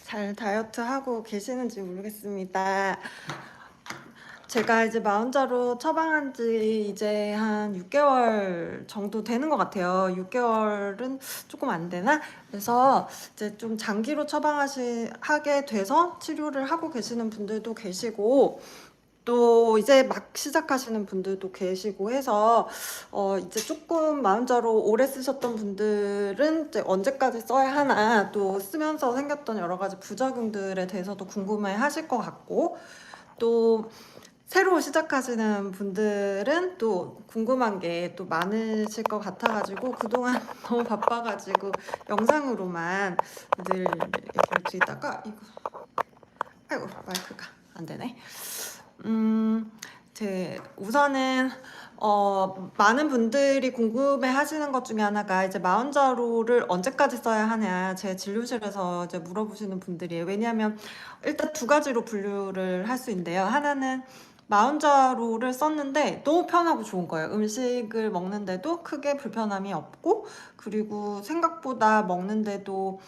잘 다이어트 하고 계시는지 모르겠습니다. 제가 이제 마흔자로 처방한 지 이제 한 6개월 정도 되는 것 같아요. 6개월은 조금 안 되나? 그래서 이제 좀 장기로 하게 돼서 치료를 하고 계시는 분들도 계시고, 또 이제 막 시작하시는 분들도 계시고 해서 이제 조금 마흔자로 오래 쓰셨던 분들은 이제 언제까지 써야 하나, 또 쓰면서 생겼던 여러 가지 부작용들에 대해서도 궁금해 하실 것 같고, 또 새로 시작하시는 분들은 또 궁금한 게 또 많으실 것 같아가지고 그동안 너무 바빠가지고 영상으로만 늘 얘기를 드리다가 아이고 마이크가 안 되네. 우선은 많은 분들이 궁금해 하시는 것 중에 하나가 이제 마흔자루를 언제까지 써야 하냐, 제 진료실에서 이제 물어보시는 분들이에요. 왜냐하면 일단 두 가지로 분류를 할 수 있는데요. 하나는 마흔자루를 썼는데 너무 편하고 좋은 거예요. 음식을 먹는데도 크게 불편함이 없고, 그리고 생각보다 먹는데도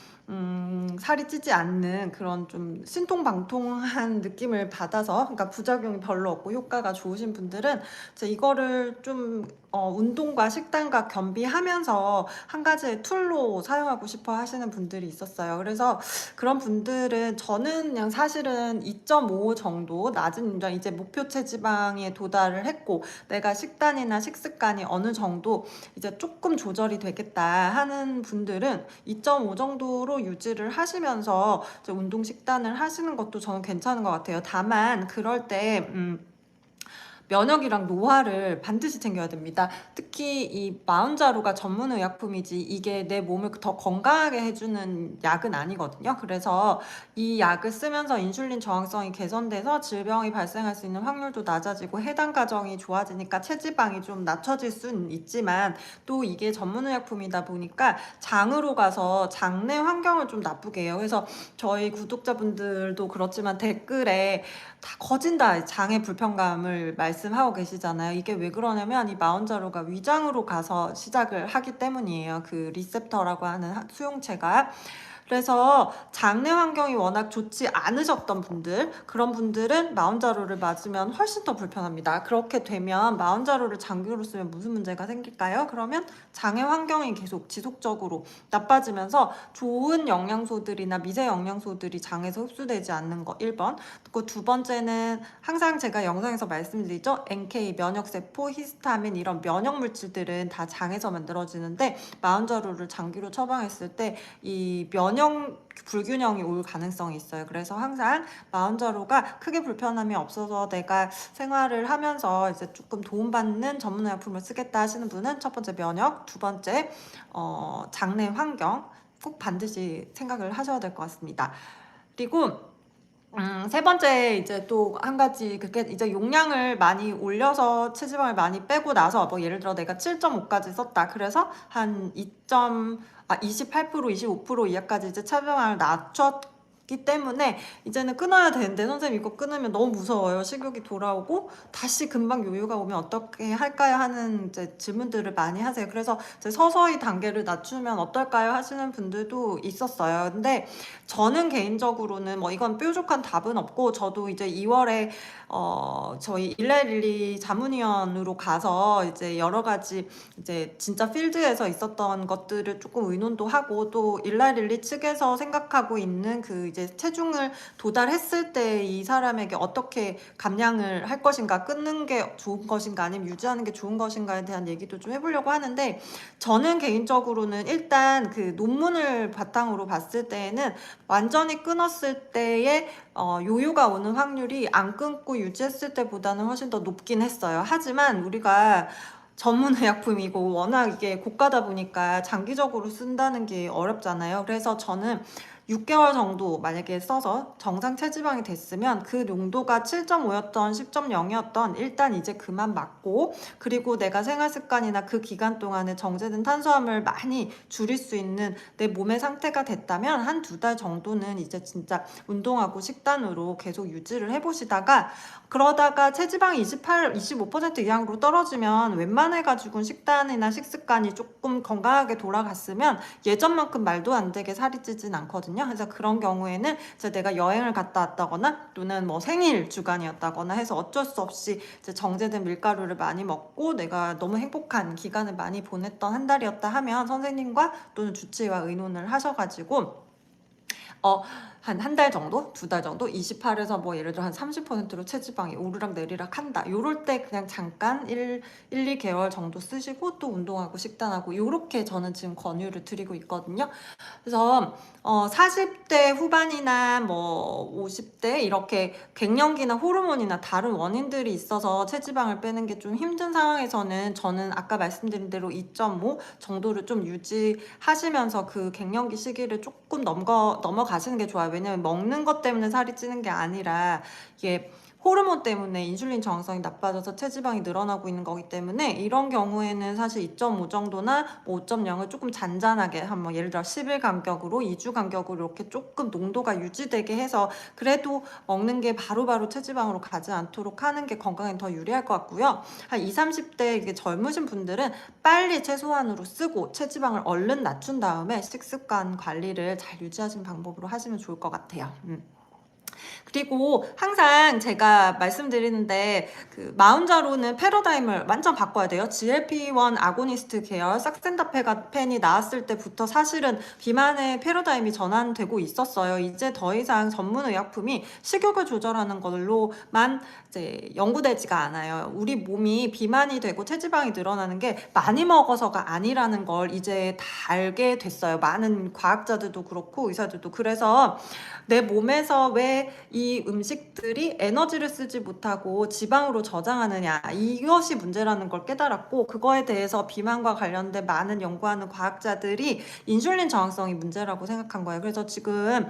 살이 찌지 않는 그런 좀 신통방통한 느낌을 받아서, 그러니까 부작용이 별로 없고 효과가 좋으신 분들은 이제 이거를 좀 운동과 식단과 겸비하면서 한 가지의 툴로 사용하고 싶어 하시는 분들이 있었어요. 그래서 그런 분들은 저는 그냥 사실은 2.5 정도 낮은 이제 목표 체지방에 도달을 했고, 내가 식단이나 식습관이 어느 정도 이제 조금 조절이 되겠다 하는 분들은 2.5 정도로 유지를 하시면서 이제 운동 식단을 하시는 것도 저는 괜찮은 것 같아요. 다만 그럴 때 면역이랑 노화를 반드시 챙겨야 됩니다. 특히 이 마흔자루가 전문 의약품이지 이게 내 몸을 더 건강하게 해주는 약은 아니거든요. 그래서 이 약을 쓰면서 인슐린 저항성이 개선돼서 질병이 발생할 수 있는 확률도 낮아지고 해당 가정이 좋아지니까 체지방이 좀 낮춰질 수는 있지만, 또 이게 전문 의약품이다 보니까 장으로 가서 장내 환경을 좀 나쁘게 해요. 그래서 저희 구독자분들도 그렇지만 댓글에 다 거진다 장의 불편감을 말씀하고 계시잖아요. 이게 왜 그러냐면 이 마흔자루가 위장으로 가서 시작을 하기 때문이에요. 그 리셉터라고 하는 수용체가. 그래서 장내 환경이 워낙 좋지 않으셨던 분들, 그런 분들은 마흔자루를 맞으면 훨씬 더 불편합니다. 그렇게 되면 마흔자루를 장기로 쓰면 무슨 문제가 생길까요? 그러면 장의 환경이 계속 지속적으로 나빠지면서 좋은 영양소들이나 미세 영양소들이 장에서 흡수되지 않는 거 1번. 그리고 두 번째는 항상 제가 영상에서 말씀드리죠. NK, 면역세포, 히스타민 이런 면역 물질들은 다 장에서 만들어지는데, 마흔자루를 장기로 처방했을 때 이 면역 불균형이 올 가능성이 있어요. 그래서 항상 마흔자루가 크게 불편함이 없어서 내가 생활을 하면서 이제 조금 도움받는 전문의약품을 쓰겠다 하시는 분은 첫 번째 면역, 두 번째 장내 환경 꼭 반드시 생각을 하셔야 될 것 같습니다. 그리고 세 번째 이제 또 한 가지, 그게 이제 용량을 많이 올려서 체지방을 많이 빼고 나서, 뭐 예를 들어 내가 7.5까지 썼다. 그래서 한 28%, 25% 이하까지 이제 체지방을 낮췄기 때문에 이제는 끊어야 되는데, 선생님 이거 끊으면 너무 무서워요. 식욕이 돌아오고 다시 금방 요요가 오면 어떻게 할까요? 하는 이제 질문들을 많이 하세요. 그래서 이제 서서히 단계를 낮추면 어떨까요? 하시는 분들도 있었어요. 근데 저는 개인적으로는 뭐 이건 뾰족한 답은 없고, 저도 이제 2월에 저희 일라일리 자문위원으로 가서 이제 여러 가지 이제 진짜 필드에서 있었던 것들을 조금 의논도 하고, 또 일라일리 측에서 생각하고 있는 그 이제 체중을 도달했을 때 이 사람에게 어떻게 감량을 할 것인가, 끊는 게 좋은 것인가 아니면 유지하는 게 좋은 것인가에 대한 얘기도 좀 해보려고 하는데, 저는 개인적으로는 일단 그 논문을 바탕으로 봤을 때에는 완전히 끊었을 때의 요요가 오는 확률이 안 끊고 유지했을 때보다는 훨씬 더 높긴 했어요. 하지만 우리가 전문의약품이고 워낙 이게 고가다 보니까 장기적으로 쓴다는 게 어렵잖아요. 그래서 저는 6개월 정도 만약에 써서 정상 체지방이 됐으면 그 농도가 7.5였던 10.0이었던 일단 이제 그만 맞고, 그리고 내가 생활습관이나 그 기간 동안에 정제된 탄수화물 많이 줄일 수 있는 내 몸의 상태가 됐다면 한 2달 정도는 이제 진짜 운동하고 식단으로 계속 유지를 해보시다가, 그러다가 체지방이 28, 25% 이상으로 떨어지면 웬만한 감안해가지고 식단이나 식습관이 조금 건강하게 돌아갔으면 예전만큼 말도 안 되게 살이 찌진 않거든요. 그래서 그런 경우에는 이제 내가 여행을 갔다 왔다거나 또는 뭐 생일 주간이었다거나 해서 어쩔 수 없이 이제 정제된 밀가루를 많이 먹고 내가 너무 행복한 기간을 많이 보냈던 한 달이었다 하면 선생님과 또는 주치의와 의논을 하셔가지고 한 달 정도? 2달 정도? 28에서 뭐 예를 들어 한 30%로 체지방이 오르락 내리락 한다. 요럴 때 그냥 잠깐 2개월 정도 쓰시고 또 운동하고 식단하고 요렇게 저는 지금 권유를 드리고 있거든요. 그래서 40대 후반이나 뭐 50대 이렇게 갱년기나 호르몬이나 다른 원인들이 있어서 체지방을 빼는 게 좀 힘든 상황에서는 저는 아까 말씀드린 대로 2.5 정도를 좀 유지하시면서 그 갱년기 시기를 조금 넘어가시는 게 좋아요. 왜냐면 먹는 것 때문에 살이 찌는 게 아니라 이게 호르몬 때문에 인슐린 저항성이 나빠져서 체지방이 늘어나고 있는 거기 때문에 이런 경우에는 사실 2.5 정도나 5.0을 조금 잔잔하게 한번 예를 들어 10일 간격으로 2주 간격으로 이렇게 조금 농도가 유지되게 해서 그래도 먹는 게 바로바로 체지방으로 가지 않도록 하는 게 건강에 더 유리할 것 같고요. 한 20, 30대 이게 젊으신 분들은 빨리 최소한으로 쓰고 체지방을 얼른 낮춘 다음에 식습관 관리를 잘 유지하시는 방법으로 하시면 좋을 것 같아요. 그리고 항상 제가 말씀드리는데 그 마운자로는 패러다임을 완전 바꿔야 돼요. GLP-1 아고니스트 계열 삭센다펜이 나왔을 때부터 사실은 비만의 패러다임이 전환되고 있었어요. 이제 더 이상 전문 의약품이 식욕을 조절하는 걸로만 이제 연구되지가 않아요. 우리 몸이 비만이 되고 체지방이 늘어나는 게 많이 먹어서가 아니라는 걸 이제 다 알게 됐어요. 많은 과학자들도 그렇고 의사들도. 그래서 내 몸에서 왜 이 음식들이 에너지를 쓰지 못하고 지방으로 저장하느냐, 이것이 문제라는 걸 깨달았고, 그거에 대해서 비만과 관련된 많은 연구하는 과학자들이 인슐린 저항성이 문제라고 생각한 거예요. 그래서 지금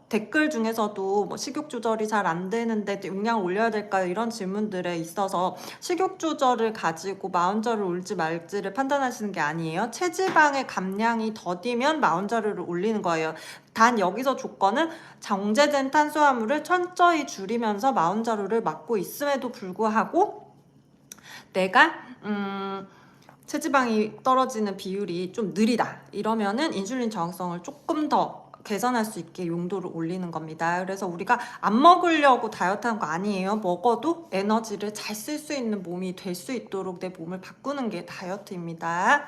댓글 중에서도 뭐 식욕 조절이 잘 안 되는데 용량을 올려야 될까요? 이런 질문들에 있어서 식욕 조절을 가지고 마운저를 올지 말지를 판단하시는 게 아니에요. 체지방의 감량이 더디면 마운저를 올리는 거예요. 단 여기서 조건은 정제된 탄수화물을 천천히 줄이면서 마운자루를 막고 있음에도 불구하고 내가 체지방이 떨어지는 비율이 좀 느리다 이러면은 인슐린 저항성을 조금 더 개선할 수 있게 용도를 올리는 겁니다. 그래서 우리가 안 먹으려고 다이어트 하는 거 아니에요. 먹어도 에너지를 잘 쓸 수 있는 몸이 될 수 있도록 내 몸을 바꾸는 게 다이어트입니다.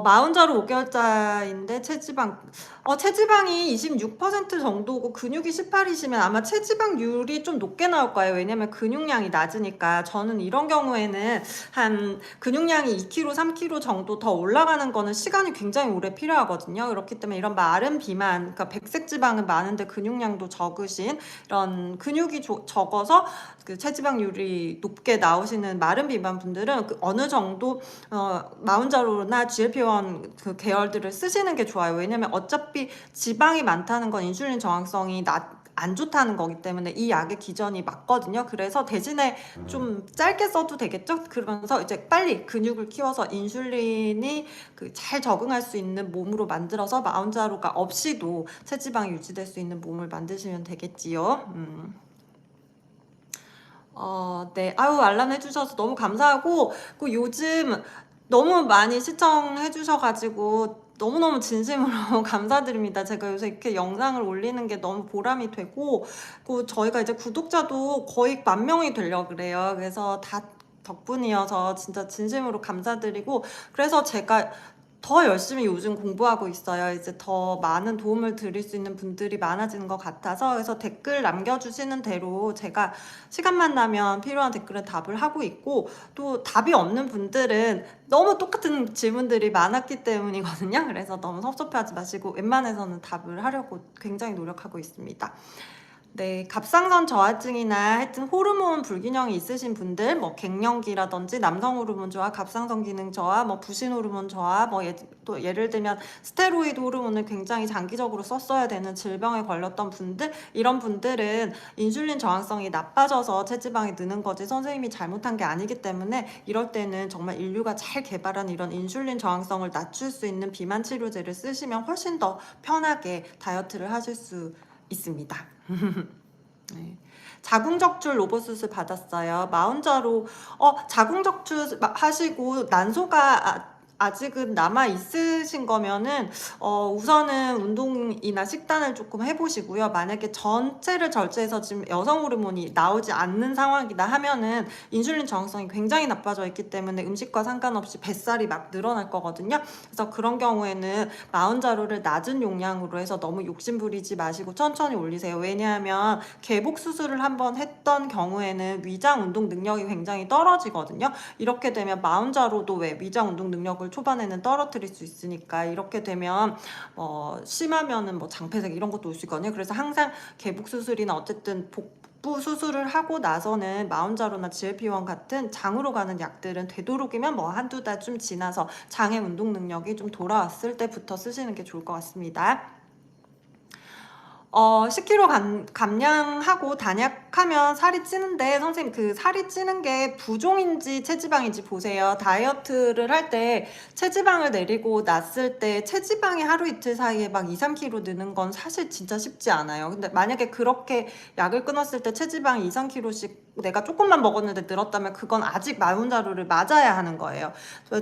마흔자로 5개월차인데 체지방이 26% 정도고 근육이 18이시면 아마 체지방률이 좀 높게 나올 거예요. 왜냐면 근육량이 낮으니까. 저는 이런 경우에는 한 근육량이 2kg, 3kg 정도 더 올라가는 거는 시간이 굉장히 오래 필요하거든요. 그렇기 때문에 이런 마른 비만, 그러니까 백색 지방은 많은데 근육량도 적으신 이런 근육이 적어서 그 체지방률이 높게 나오시는 마른 비만 분들은 어느 정도 마운자로나 GLP-1 그 계열들을 쓰시는 게 좋아요. 왜냐면 어차피 지방이 많다는 건 인슐린 저항성이 안 좋다는 거기 때문에 이 약의 기전이 맞거든요. 그래서 대신에 좀 짧게 써도 되겠죠? 그러면서 이제 빨리 근육을 키워서 인슐린이 잘 적응할 수 있는 몸으로 만들어서 마운자로가 없이도 체지방이 유지될 수 있는 몸을 만드시면 되겠지요. 네. 아유, 알람 해주셔서 너무 감사하고, 요즘 너무 많이 시청해주셔가지고, 너무너무 진심으로 감사드립니다. 제가 요새 이렇게 영상을 올리는 게 너무 보람이 되고, 저희가 이제 구독자도 거의 10,000명이 되려고 그래요. 그래서 다 덕분이어서 진짜 진심으로 감사드리고, 그래서 제가 더 열심히 요즘 공부하고 있어요. 이제 더 많은 도움을 드릴 수 있는 분들이 많아지는 것 같아서 그래서 댓글 남겨주시는 대로 제가 시간만 나면 필요한 댓글에 답을 하고 있고 또 답이 없는 분들은 너무 똑같은 질문들이 많았기 때문이거든요. 그래서 너무 섭섭해하지 마시고 웬만해서는 답을 하려고 굉장히 노력하고 있습니다. 네, 갑상선 저하증이나 하여튼 호르몬 불균형이 있으신 분들, 뭐 갱년기라든지 남성 호르몬 저하, 갑상선 기능 저하, 뭐 부신 호르몬 저하, 또 예를 들면 스테로이드 호르몬을 굉장히 장기적으로 썼어야 되는 질병에 걸렸던 분들, 이런 분들은 인슐린 저항성이 나빠져서 체지방이 느는 거지 선생님이 잘못한 게 아니기 때문에 이럴 때는 정말 인류가 잘 개발한 이런 인슐린 저항성을 낮출 수 있는 비만 치료제를 쓰시면 훨씬 더 편하게 다이어트를 하실 수 있습니다. 네. 자궁적출 로봇 수술 받았어요. 마흔자로 자궁적출 하시고 난소가 아직은 남아 있으신 거면은 우선은 운동이나 식단을 조금 해보시고요. 만약에 전체를 절제해서 지금 여성 호르몬이 나오지 않는 상황이다 하면은 인슐린 저항성이 굉장히 나빠져 있기 때문에 음식과 상관없이 뱃살이 막 늘어날 거거든요. 그래서 그런 경우에는 마흔자루를 낮은 용량으로 해서 너무 욕심 부리지 마시고 천천히 올리세요. 왜냐하면 개복 수술을 한번 했던 경우에는 위장 운동 능력이 굉장히 떨어지거든요. 이렇게 되면 마흔자루도 왜 위장 운동 능력을 초반에는 떨어뜨릴 수 있으니까 이렇게 되면 심하면은 뭐 장폐색 이런 것도 올 수 있거든요. 그래서 항상 개복 수술이나 어쨌든 복부 수술을 하고 나서는 마운자로나 GLP-1 같은 장으로 가는 약들은 되도록이면 뭐 한두 달 좀 지나서 장의 운동 능력이 좀 돌아왔을 때부터 쓰시는 게 좋을 것 같습니다. 10kg 감량하고 단약하면 살이 찌는데 선생님 그 살이 찌는 게 부종인지 체지방인지 보세요. 다이어트를 할 때 체지방을 내리고 났을 때 체지방이 하루 이틀 사이에 막 2, 3kg 느는 건 사실 진짜 쉽지 않아요. 근데 만약에 그렇게 약을 끊었을 때 체지방이 2, 3kg씩 내가 조금만 먹었는데 늘었다면 그건 아직 마흔자루를 맞아야 하는 거예요.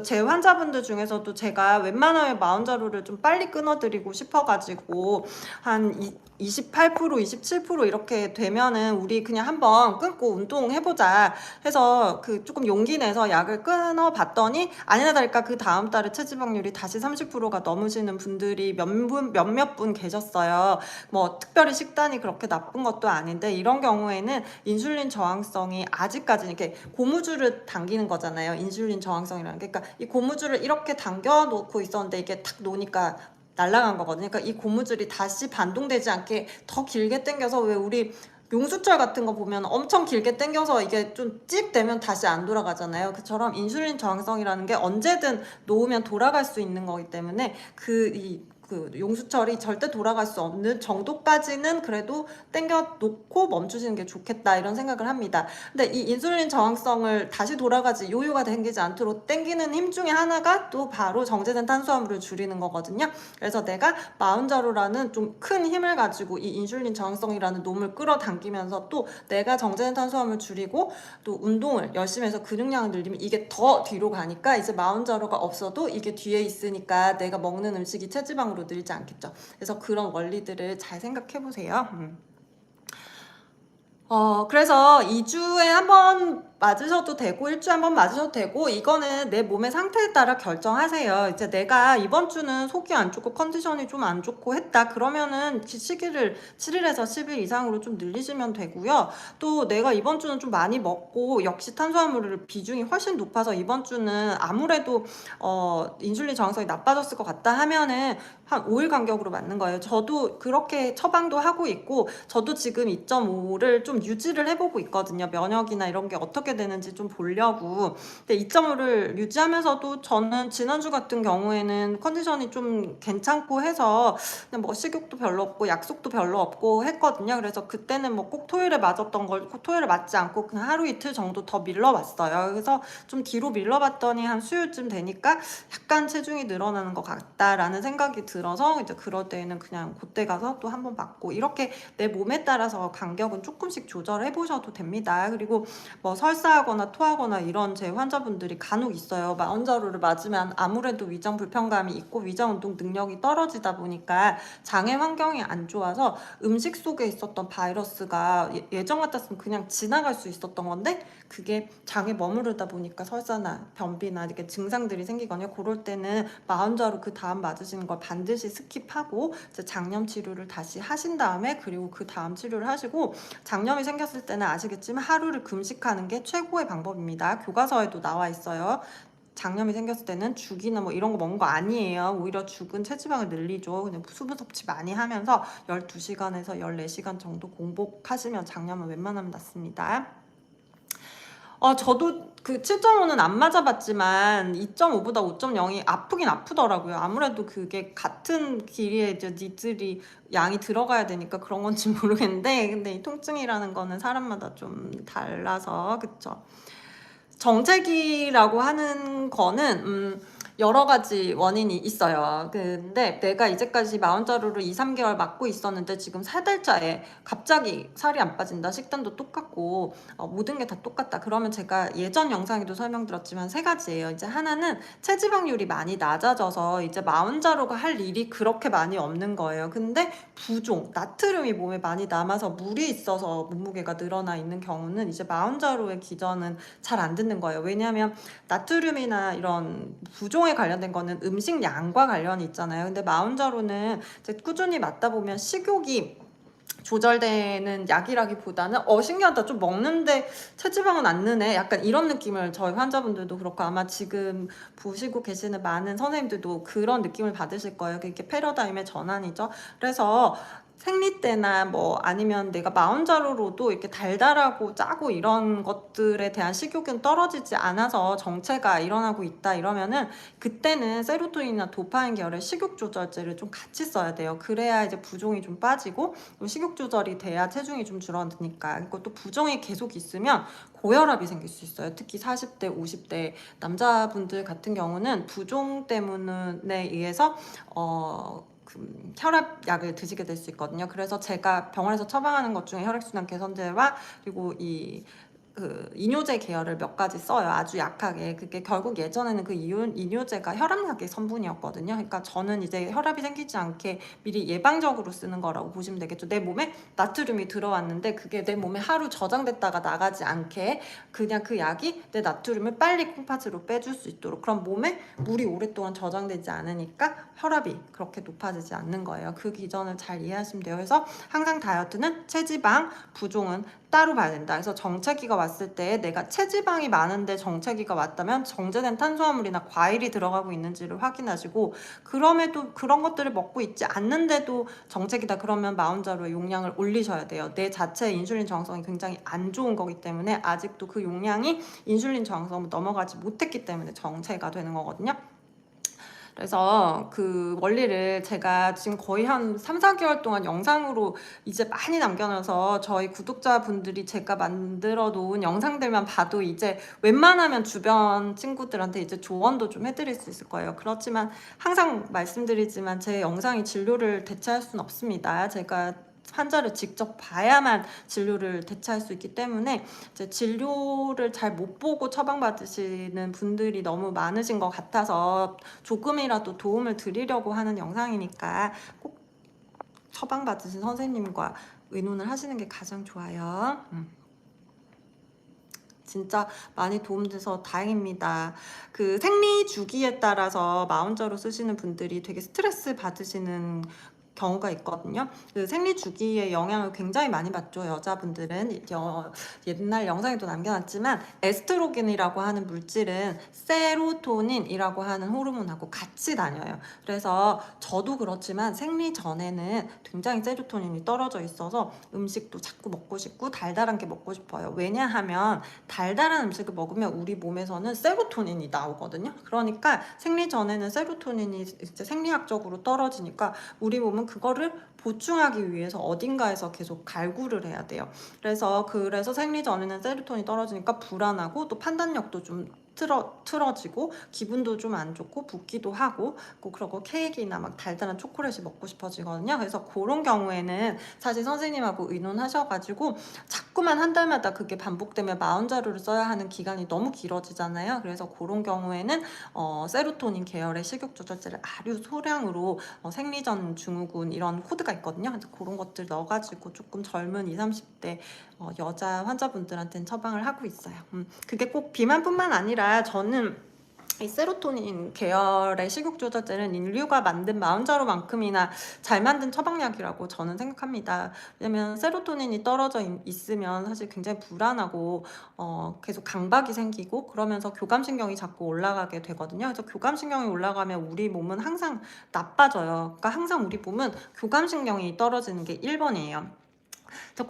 제 환자분들 중에서도 제가 웬만하면 마흔자루를 좀 빨리 끊어드리고 싶어가지고 한 28%, 27% 이렇게 되면은 우리 그냥 한번 끊고 운동해보자 해서 그 조금 용기 내서 약을 끊어봤더니 아니나 다를까 그 다음 달에 체지방률이 다시 30%가 넘으시는 분들이 몇몇 분 계셨어요. 뭐 특별히 식단이 그렇게 나쁜 것도 아닌데 이런 경우에는 인슐린 저항성이 아직까지 이렇게 고무줄을 당기는 거잖아요. 인슐린 저항성이라는 게. 그러니까 이 고무줄을 이렇게 당겨 놓고 있었는데 이게 탁 놓으니까 날아간 거거든요. 그러니까 이 고무줄이 다시 반동되지 않게 더 길게 당겨서 왜 우리 용수철 같은 거 보면 엄청 길게 당겨서 이게 좀 찍 되면 다시 안 돌아가잖아요. 그처럼 인슐린 저항성이라는 게 언제든 놓으면 돌아갈 수 있는 거기 때문에 그 용수철이 절대 돌아갈 수 없는 정도까지는 그래도 땡겨 놓고 멈추시는 게 좋겠다 이런 생각을 합니다. 근데 이 인슐린 저항성을 다시 돌아가지 요요가 생기지 않도록 땡기는 힘 중에 하나가 또 바로 정제된 탄수화물을 줄이는 거거든요. 그래서 내가 마흔자루라는 좀 큰 힘을 가지고 이 인슐린 저항성이라는 놈을 끌어당기면서 또 내가 정제된 탄수화물 줄이고 또 운동을 열심히 해서 근육량을 늘리면 이게 더 뒤로 가니까 이제 마흔자루가 없어도 이게 뒤에 있으니까 내가 먹는 음식이 체지방으로 늘지 않겠죠. 그래서 그런 원리들을 잘 생각해 보세요. 그래서 2주에 한 번 맞으셔도 되고 1주에 한 번 맞으셔도 되고 이거는 내 몸의 상태에 따라 결정하세요. 이제 내가 이번 주는 속이 안 좋고 컨디션이 좀 안 좋고 했다 그러면은 시기를 7일에서 10일 이상으로 좀 늘리시면 되고요. 또 내가 이번 주는 좀 많이 먹고 역시 탄수화물 비중이 훨씬 높아서 이번 주는 아무래도 인슐린 저항성이 나빠졌을 것 같다 하면은 한 5일 간격으로 맞는 거예요. 저도 그렇게 처방도 하고 있고 저도 지금 2.5를 좀 유지를 해보고 있거든요. 면역이나 이런 게 어떻게 되는지 좀 보려고. 근데 2.5를 유지하면서도 저는 지난주 같은 경우에는 컨디션이 좀 괜찮고 해서 그냥 뭐 식욕도 별로 없고 약속도 별로 없고 했거든요. 그래서 그때는 뭐 꼭 토요일에 맞았던 걸 꼭 토요일에 맞지 않고 그냥 하루 이틀 정도 더 밀러봤어요. 그래서 좀 뒤로 밀러봤더니 한 수요일쯤 되니까 약간 체중이 늘어나는 것 같다라는 생각이 들어서 이제 그럴 때는 그냥 그때 가서 또 한 번 맞고 이렇게 내 몸에 따라서 간격은 조금씩 조절해 보셔도 됩니다. 그리고 뭐 설사하거나 토하거나 이런 제 환자분들이 간혹 있어요. 마흔자루를 맞으면 아무래도 위장 불편감이 있고 위장 운동 능력이 떨어지다 보니까 장의 환경이 안 좋아서 음식 속에 있었던 바이러스가 예전 같았으면 그냥 지나갈 수 있었던 건데 그게 장에 머무르다 보니까 설사나 변비나 이렇게 증상들이 생기거든요. 그럴 때는 마흔자루 그 다음 맞으시는 걸 반드시 스킵하고 이제 장염 치료를 다시 하신 다음에 그리고 그 다음 치료를 하시고 장염이 생겼을 때는 아시겠지만 하루를 금식하는 게 최고의 방법입니다. 교과서에도 나와 있어요. 장염이 생겼을 때는 죽이나 뭐 이런 거 먹는 거 아니에요. 오히려 죽은 체지방을 늘리죠. 그냥 수분 섭취 많이 하면서 12시간에서 14시간 정도 공복하시면 장염은 웬만하면 낫습니다. 저도 그 7.5는 안 맞아봤지만 2.5보다 5.0이 아프긴 아프더라고요. 아무래도 그게 같은 길이에 이제 니들이 양이 들어가야 되니까 그런 건지 모르겠는데 근데 이 통증이라는 거는 사람마다 좀 달라서 그쵸. 정체기라고 하는 거는 여러 가지 원인이 있어요. 근데 내가 이제까지 마흔자루를 2, 3개월 맞고 있었는데 지금 3달차에 갑자기 살이 안 빠진다. 식단도 똑같고 모든 게 다 똑같다. 그러면 제가 예전 영상에도 설명드렸지만 세 가지예요. 이제 하나는 체지방률이 많이 낮아져서 이제 마흔자루가 할 일이 그렇게 많이 없는 거예요. 근데 부종, 나트륨이 몸에 많이 남아서 물이 있어서 몸무게가 늘어나 있는 경우는 이제 마흔자루의 기전은 잘 안 듣는 거예요. 왜냐하면 나트륨이나 이런 부종에 관련된 거는 음식 양과 관련이 있잖아요. 근데 마흔자루는 이제 꾸준히 맞다 보면 식욕이 조절되는 약이라기보다는 신기하다, 좀 먹는데 체지방은 안 느네, 약간 이런 느낌을 저희 환자분들도 그렇고 아마 지금 보시고 계시는 많은 선생님들도 그런 느낌을 받으실 거예요. 그게 패러다임의 전환이죠. 그래서 생리 때나 뭐 아니면 내가 마흔자루로도 이렇게 달달하고 짜고 이런 것들에 대한 식욕은 떨어지지 않아서 정체가 일어나고 있다 이러면은 그때는 세로토닌이나 도파민 계열의 식욕 조절제를 좀 같이 써야 돼요. 그래야 이제 부종이 좀 빠지고 식욕 조절이 돼야 체중이 좀 줄어드니까. 그리고 또 부종이 계속 있으면 고혈압이 생길 수 있어요. 특히 40대, 50대 남자분들 같은 경우는 부종 때문에 의해서 혈압약을 드시게 될 수 있거든요. 그래서 제가 병원에서 처방하는 것 중에 혈액순환 개선제와 그리고 이뇨제 계열을 몇 가지 써요. 아주 약하게. 그게 결국 예전에는 그 이뇨제가 혈압약의 성분이었거든요. 그러니까 저는 이제 혈압이 생기지 않게 미리 예방적으로 쓰는 거라고 보시면 되겠죠. 내 몸에 나트륨이 들어왔는데 그게 내 몸에 하루 저장됐다가 나가지 않게 그냥 그 약이 내 나트륨을 빨리 콩팥으로 빼줄 수 있도록. 그럼 몸에 물이 오랫동안 저장되지 않으니까 혈압이 그렇게 높아지지 않는 거예요. 그 기전을 잘 이해하시면 돼요. 그래서 항상 다이어트는 체지방, 부종은 따로 봐야 된다. 그래서 정체기가 왔을 때 내가 체지방이 많은데 정체기가 왔다면 정제된 탄수화물이나 과일이 들어가고 있는지를 확인하시고, 그럼에도 그런 것들을 먹고 있지 않는데도 정체기다 그러면 마흔자루의 용량을 올리셔야 돼요. 내 자체의 인슐린 저항성이 굉장히 안 좋은 거기 때문에 아직도 그 용량이 인슐린 저항성을 넘어가지 못했기 때문에 정체가 되는 거거든요. 그래서 그 원리를 제가 지금 거의 한 3, 4개월 동안 영상으로 이제 많이 남겨놔서 저희 구독자분들이 제가 만들어 놓은 영상들만 봐도 이제 웬만하면 주변 친구들한테 이제 조언도 좀 해드릴 수 있을 거예요. 그렇지만 항상 말씀드리지만 제 영상이 진료를 대체할 수는 없습니다. 제가 환자를 직접 봐야만 진료를 대체할 수 있기 때문에 이제 진료를 잘 못 보고 처방받으시는 분들이 너무 많으신 것 같아서 조금이라도 도움을 드리려고 하는 영상이니까 꼭 처방받으신 선생님과 의논을 하시는 게 가장 좋아요. 진짜 많이 도움돼서 다행입니다. 그 생리 주기에 따라서 마흔자루 쓰시는 분들이 되게 스트레스 받으시는 경우가 있거든요. 그 생리 주기에 영향을 굉장히 많이 받죠. 여자분들은 옛날 영상에도 남겨놨지만 에스트로겐이라고 하는 물질은 세로토닌이라고 하는 호르몬하고 같이 다녀요. 그래서 저도 그렇지만 생리 전에는 굉장히 세로토닌이 떨어져 있어서 음식도 자꾸 먹고 싶고 달달한 게 먹고 싶어요. 왜냐하면 달달한 음식을 먹으면 우리 몸에서는 세로토닌이 나오거든요. 그러니까 생리 전에는 세로토닌이 이제 생리학적으로 떨어지니까 우리 몸은 그거를 보충하기 위해서 어딘가에서 계속 갈구를 해야 돼요. 그래서 생리 전에는 세로토닌이 떨어지니까 불안하고 또 판단력도 좀 틀어지고 기분도 좀 안 좋고 붓기도 하고 그러고 케이크나 막 달달한 초콜릿이 먹고 싶어지거든요. 그래서 그런 경우에는 사실 선생님하고 의논하셔가지고 자꾸만 한 달마다 그게 반복되면 마흔자루를 써야 하는 기간이 너무 길어지잖아요. 그래서 그런 경우에는 세로토닌 계열의 식욕 조절제를 아주 소량으로 생리전 증후군 이런 코드가 있거든요. 그래서 그런 것들 넣어가지고 조금 젊은 20, 30대 여자 환자분들한테는 처방을 하고 있어요. 그게 꼭 비만뿐만 아니라 저는 이 세로토닌 계열의 식욕 조절제는 인류가 만든 마흔자루만큼이나 잘 만든 처방약이라고 저는 생각합니다. 왜냐면 세로토닌이 떨어져 있으면 사실 굉장히 불안하고 계속 강박이 생기고 그러면서 교감신경이 자꾸 올라가게 되거든요. 그래서 교감신경이 올라가면 우리 몸은 항상 나빠져요. 그러니까 항상 우리 몸은 교감신경이 떨어지는 게 1번이에요.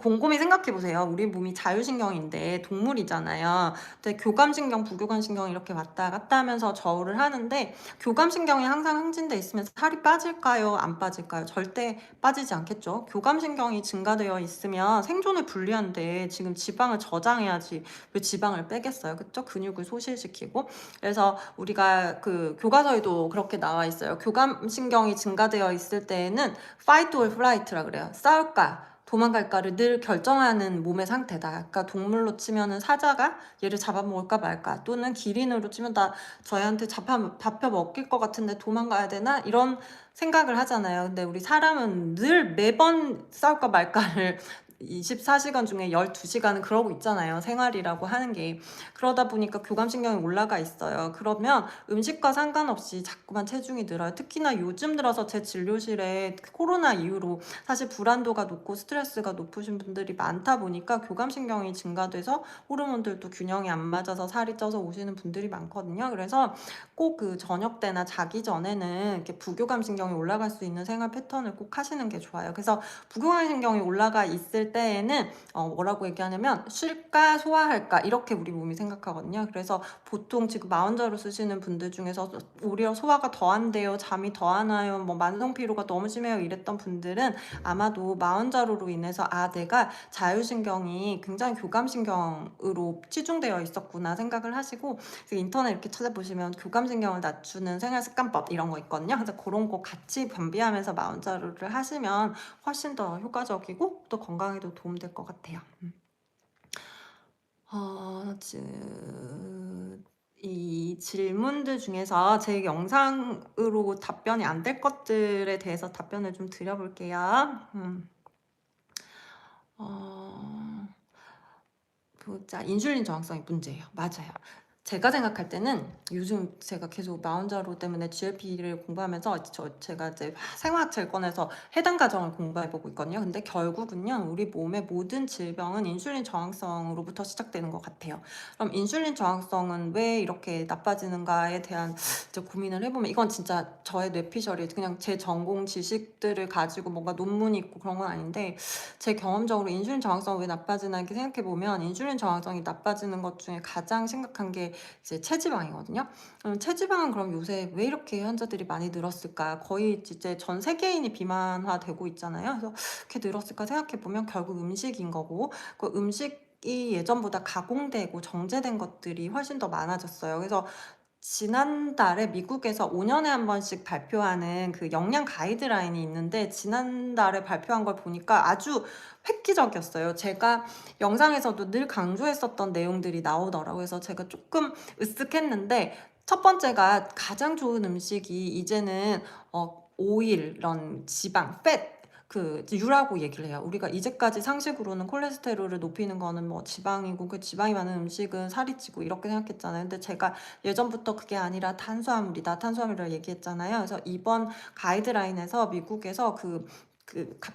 곰곰이 생각해 보세요. 우리 몸이 자율신경인데 동물이잖아요. 근데 교감신경, 부교감신경이 이렇게 왔다 갔다 하면서 저울을 하는데 교감신경이 항상 항진돼 있으면 살이 빠질까요? 안 빠질까요? 절대 빠지지 않겠죠. 교감신경이 증가되어 있으면 생존에 불리한데 지금 지방을 저장해야지 왜 지방을 빼겠어요? 그쵸? 근육을 소실시키고. 그래서 우리가 그 교과서에도 그렇게 나와 있어요. 교감신경이 증가되어 있을 때에는 fight or flight라 그래요. 싸울까? 도망갈까를 늘 결정하는 몸의 상태다. 그러니까 동물로 치면은 사자가 얘를 잡아먹을까 말까, 또는 기린으로 치면 나 저희한테 잡혀 먹힐 것 같은데 도망가야 되나, 이런 생각을 하잖아요. 근데 우리 사람은 늘 매번 싸울까 말까를 24시간 중에 12시간은 그러고 있잖아요. 생활이라고 하는 게. 그러다 보니까 교감신경이 올라가 있어요. 그러면 음식과 상관없이 자꾸만 체중이 늘어요. 특히나 요즘 들어서 제 진료실에 코로나 이후로 사실 불안도가 높고 스트레스가 높으신 분들이 많다 보니까 교감신경이 증가돼서 호르몬들도 균형이 안 맞아서 살이 쪄서 오시는 분들이 많거든요. 그래서 꼭 그 저녁 때나 자기 전에는 이렇게 부교감신경이 올라갈 수 있는 생활 패턴을 꼭 하시는 게 좋아요. 그래서 부교감신경이 올라가 있을 때에는 뭐라고 얘기하냐면 쉴까 소화할까 이렇게 우리 몸이 생각하거든요. 그래서 보통 지금 마흔자로 쓰시는 분들 중에서 오히려 소화가 더 안 돼요, 잠이 더 안 와요, 뭐 만성 피로가 너무 심해요 이랬던 분들은 아마도 마흔자로로 인해서 내가 자율신경이 굉장히 교감신경으로 치중되어 있었구나 생각을 하시고, 그래서 인터넷 이렇게 찾아보시면 교감신경을 낮추는 생활습관법 이런 거 있거든요. 그래서 그런 거 같이 변비하면서 마흔자루를 하시면 훨씬 더 효과적이고 또 건강에도 도움될 것 같아요. 이 질문들 중에서 제 영상으로 답변이 안 될 것들에 대해서 답변을 좀 드려볼게요. 보자. 인슐린 저항성이 문제예요. 맞아요. 제가 생각할 때는 요즘 제가 계속 마흔자로 때문에 GLP를 공부하면서 제가 이제 생화학 철권에서 해당 과정을 공부해보고 있거든요. 근데 결국은요, 우리 몸의 모든 질병은 인슐린 저항성으로부터 시작되는 것 같아요. 그럼 인슐린 저항성은 왜 이렇게 나빠지는가에 대한 이제 고민을 해보면, 이건 진짜 저의 뇌피셜이 그냥 제 전공 지식들을 가지고 뭔가 논문이 있고 그런 건 아닌데, 제 경험적으로 인슐린 저항성 왜 나빠지나 이렇게 생각해보면, 인슐린 저항성이 나빠지는 것 중에 가장 심각한 게 이제 체지방이거든요. 체지방은 그럼 요새 왜 이렇게 환자들이 많이 늘었을까? 거의 이제 전 세계인이 비만화되고 있잖아요. 그래서 이렇게 늘었을까 생각해보면 결국 음식인 거고, 그 음식이 예전보다 가공되고 정제된 것들이 훨씬 더 많아졌어요. 그래서 지난달에 미국에서 5년에 한 번씩 발표하는 그 영양 가이드라인이 있는데, 지난달에 발표한 걸 보니까 아주 획기적이었어요. 제가 영상에서도 늘 강조했었던 내용들이 나오더라고요. 그래서 제가 조금 으쓱했는데, 첫 번째가 가장 좋은 음식이 이제는 오일, 이런 지방, 유라고 얘기를 해요. 우리가 이제까지 상식으로는 콜레스테롤을 높이는 거는 뭐 지방이고, 그 지방이 많은 음식은 살이 찌고 이렇게 생각했잖아요. 근데 제가 예전부터 그게 아니라 탄수화물이라 얘기했잖아요. 그래서 이번 가이드라인에서 미국에서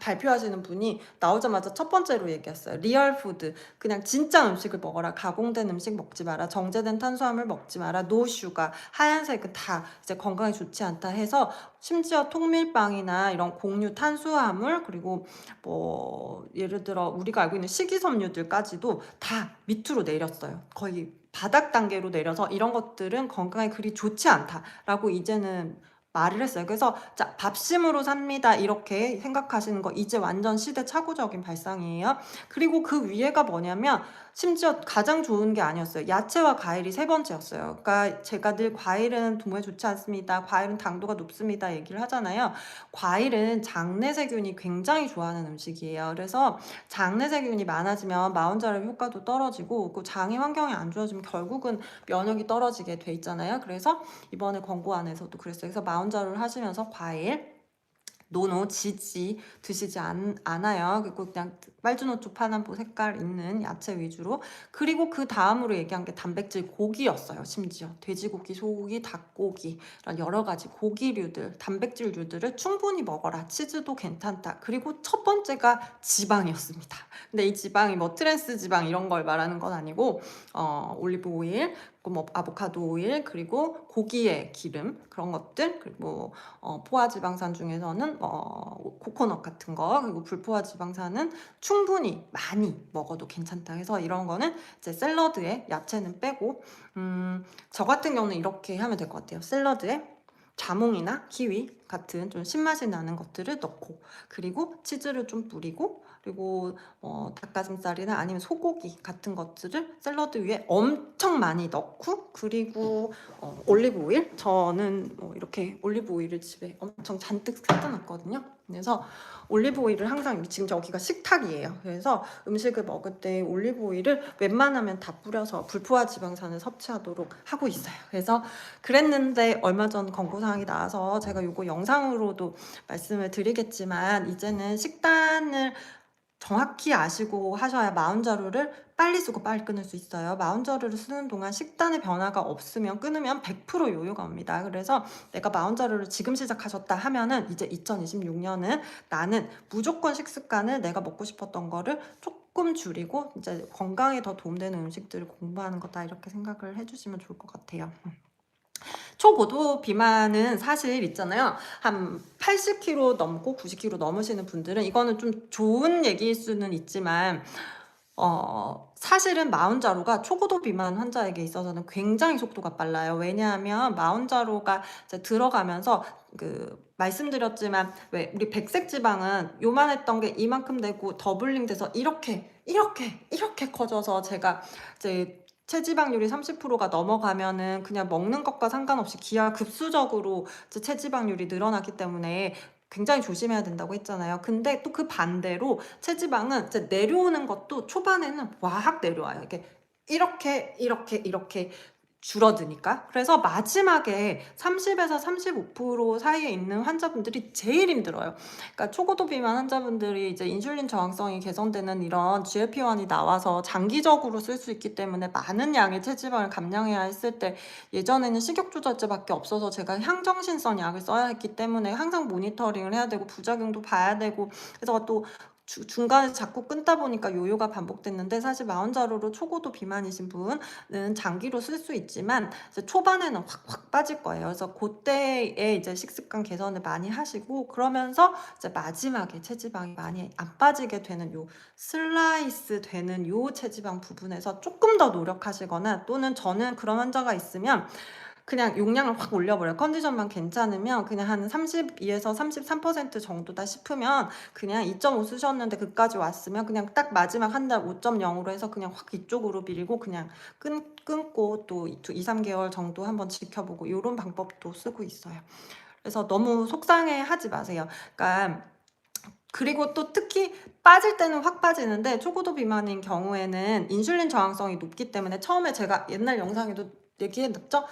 발표하시는 분이 나오자마자 첫 번째로 얘기했어요. 리얼 푸드. 그냥 진짜 음식을 먹어라. 가공된 음식 먹지 마라. 정제된 탄수화물 먹지 마라. 노 슈가. 하얀색은 다 이제 건강에 좋지 않다 해서, 심지어 통밀빵이나 이런 곡류 탄수화물, 그리고 뭐 예를 들어 우리가 알고 있는 식이섬유들까지도 다 밑으로 내렸어요. 거의 바닥 단계로 내려서 이런 것들은 건강에 그리 좋지 않다라고 이제는 말을 했어요. 그래서 자, 밥심으로 삽니다 이렇게 생각하시는 거 이제 완전 시대착오적인 발상이에요. 그리고 그 위에가 뭐냐면, 심지어 가장 좋은 게 아니었어요. 야채와 과일이 세 번째였어요. 그러니까 제가 늘 과일은 몸에 좋지 않습니다, 과일은 당도가 높습니다 얘기를 하잖아요. 과일은 장내세균이 굉장히 좋아하는 음식이에요. 그래서 장내세균이 많아지면 마흔자리 효과도 떨어지고, 그 장의 환경이 안 좋아지면 결국은 면역이 떨어지게 돼 있잖아요. 그래서 이번에 권고안에서도 그랬어요. 그래서 마흔자루를 하시면서 과일, 노노, 지지 드시지 않아요. 그리고 그냥 빨주노초 파남보 색깔 있는 야채 위주로. 그리고 그 다음으로 얘기한 게 단백질 고기였어요. 심지어 돼지고기, 소고기, 닭고기 이런 여러 가지 고기류들, 단백질류들을 충분히 먹어라. 치즈도 괜찮다. 그리고 첫 번째가 지방이었습니다. 근데 이 지방이 뭐 트랜스 지방 이런 걸 말하는 건 아니고 올리브 오일, 뭐 아보카도 오일, 그리고 고기의 기름, 그런 것들, 그리고 포화지방산 중에서는 코코넛 같은 거, 그리고 불포화지방산은 충분히 많이 먹어도 괜찮다 해서 이런 거는 이제 샐러드에 야채는 빼고, 저 같은 경우는 이렇게 하면 될 것 같아요. 샐러드에 자몽이나 키위 같은 좀 신맛이 나는 것들을 넣고, 그리고 치즈를 좀 뿌리고, 그리고 닭가슴살이나 아니면 소고기 같은 것들을 샐러드 위에 엄청 많이 넣고, 그리고 올리브 오일, 저는 이렇게 올리브 오일을 집에 엄청 잔뜩 사다 놨거든요. 그래서 올리브 오일을 항상, 지금 여기가 식탁이에요. 그래서 음식을 먹을 때 올리브 오일을 웬만하면 다 뿌려서 불포화 지방산을 섭취하도록 하고 있어요. 그래서 그랬는데 얼마 전 권고사항이 나와서 제가 이거 영상으로도 말씀을 드리겠지만, 이제는 식단을 정확히 아시고 하셔야 마흔자루를 빨리 쓰고 빨리 끊을 수 있어요. 마흔자루를 쓰는 동안 식단의 변화가 없으면 끊으면 100% 요요가 옵니다. 그래서 내가 마흔자루를 지금 시작하셨다 하면은 이제 2026년은 나는 무조건 식습관을 내가 먹고 싶었던 거를 조금 줄이고 이제 건강에 더 도움되는 음식들을 공부하는 거다, 이렇게 생각을 해주시면 좋을 것 같아요. 초고도 비만은 사실 있잖아요. 한 80kg 넘고 90kg 넘으시는 분들은, 이거는 좀 좋은 얘기일 수는 있지만 사실은 마흔자루가 초고도 비만 환자에게 있어서는 굉장히 속도가 빨라요. 왜냐하면 마흔자루가 이제 들어가면서 말씀드렸지만 왜 우리 백색 지방은 요만했던 게 이만큼 되고 더블링 돼서 이렇게 커져서, 제가 이제 체지방률이 30%가 넘어가면은 그냥 먹는 것과 상관없이 기하급수적으로 체지방률이 늘어나기 때문에 굉장히 조심해야 된다고 했잖아요. 근데 또 그 반대로 체지방은 이제 내려오는 것도 초반에는 와악 내려와요. 이렇게 줄어드니까. 그래서 마지막에 30에서 35% 사이에 있는 환자분들이 제일 힘들어요. 그러니까 초고도 비만 환자분들이 이제 인슐린 저항성이 개선되는 이런 GLP-1이 나와서 장기적으로 쓸 수 있기 때문에 많은 양의 체지방을 감량해야 했을 때, 예전에는 식욕 조절제밖에 없어서 제가 향정신성 약을 써야 했기 때문에 항상 모니터링을 해야 되고 부작용도 봐야 되고, 그래서 또 중간에 자꾸 끊다 보니까 요요가 반복됐는데, 사실 마흔자루로 초고도 비만이신 분은 장기로 쓸 수 있지만 이제 초반에는 확 빠질 거예요. 그래서 그때에 이제 식습관 개선을 많이 하시고, 그러면서 이제 마지막에 체지방이 많이 안 빠지게 되는 요 슬라이스 되는 요 체지방 부분에서 조금 더 노력하시거나, 또는 저는 그런 환자가 있으면 그냥 용량을 확 올려버려요. 컨디션만 괜찮으면 그냥 한 32에서 33% 정도다 싶으면 그냥 2.5 쓰셨는데 그까지 왔으면 그냥 딱 마지막 한 달 5.0으로 해서 그냥 확 이쪽으로 밀고 그냥 끊고 또 2, 3개월 정도 한번 지켜보고, 이런 방법도 쓰고 있어요. 그래서 너무 속상해 하지 마세요. 그러니까 그리고 또 특히 빠질 때는 확 빠지는데, 초고도 비만인 경우에는 인슐린 저항성이 높기 때문에, 처음에 제가 옛날 영상에도 얘기했죠?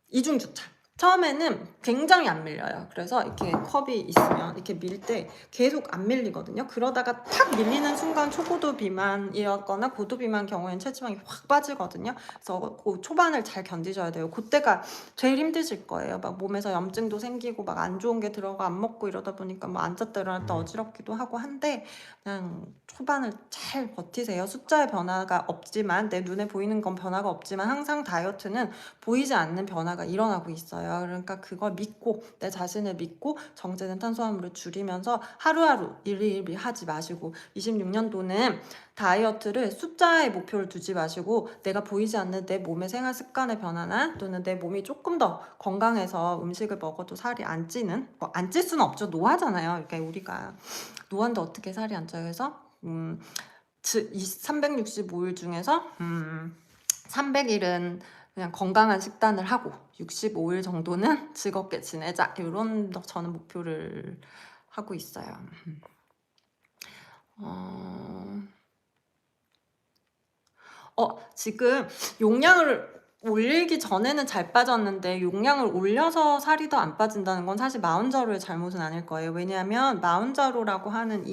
이중주차. 처음에는 굉장히 안 밀려요. 그래서 이렇게 컵이 있으면 이렇게 밀 때 계속 안 밀리거든요. 그러다가 탁 밀리는 순간 초고도 비만이었거나 고도 비만 경우에는 체지방이 확 빠지거든요. 그래서 그 초반을 잘 견디셔야 돼요. 그때가 제일 힘드실 거예요. 막 몸에서 염증도 생기고 막 안 좋은 게 들어가 안 먹고 이러다 보니까 뭐 앉았다 일어났다 어지럽기도 하고 한데, 그냥 초반을 잘 버티세요. 숫자의 변화가 없지만, 내 눈에 보이는 건 변화가 없지만 항상 다이어트는 보이지 않는 변화가 일어나고 있어요. 그러니까 그걸 믿고, 내 자신을 믿고 정제된 탄수화물을 줄이면서 하루하루 일일이 하지 마시고, 26년도는 다이어트를 숫자의 목표를 두지 마시고, 내가 보이지 않는 내 몸의 생활 습관의 변화나, 또는 내 몸이 조금 더 건강해서 음식을 먹어도 살이 안 찌는, 안 찔 수는 없죠. 노화잖아요. 그러니까 우리가 노화인데 어떻게 살이 안 쪄요. 그래서 365일 중에서 300일은 그냥 건강한 식단을 하고 65일 정도는 즐겁게 지내자, 이런 저는 목표를 하고 있어요. 지금 용량을 올리기 전에는 잘 빠졌는데 용량을 올려서 살이 더 안 빠진다는 건 사실 마흔자루의 잘못은 아닐 거예요. 왜냐하면 마흔자루라고 하는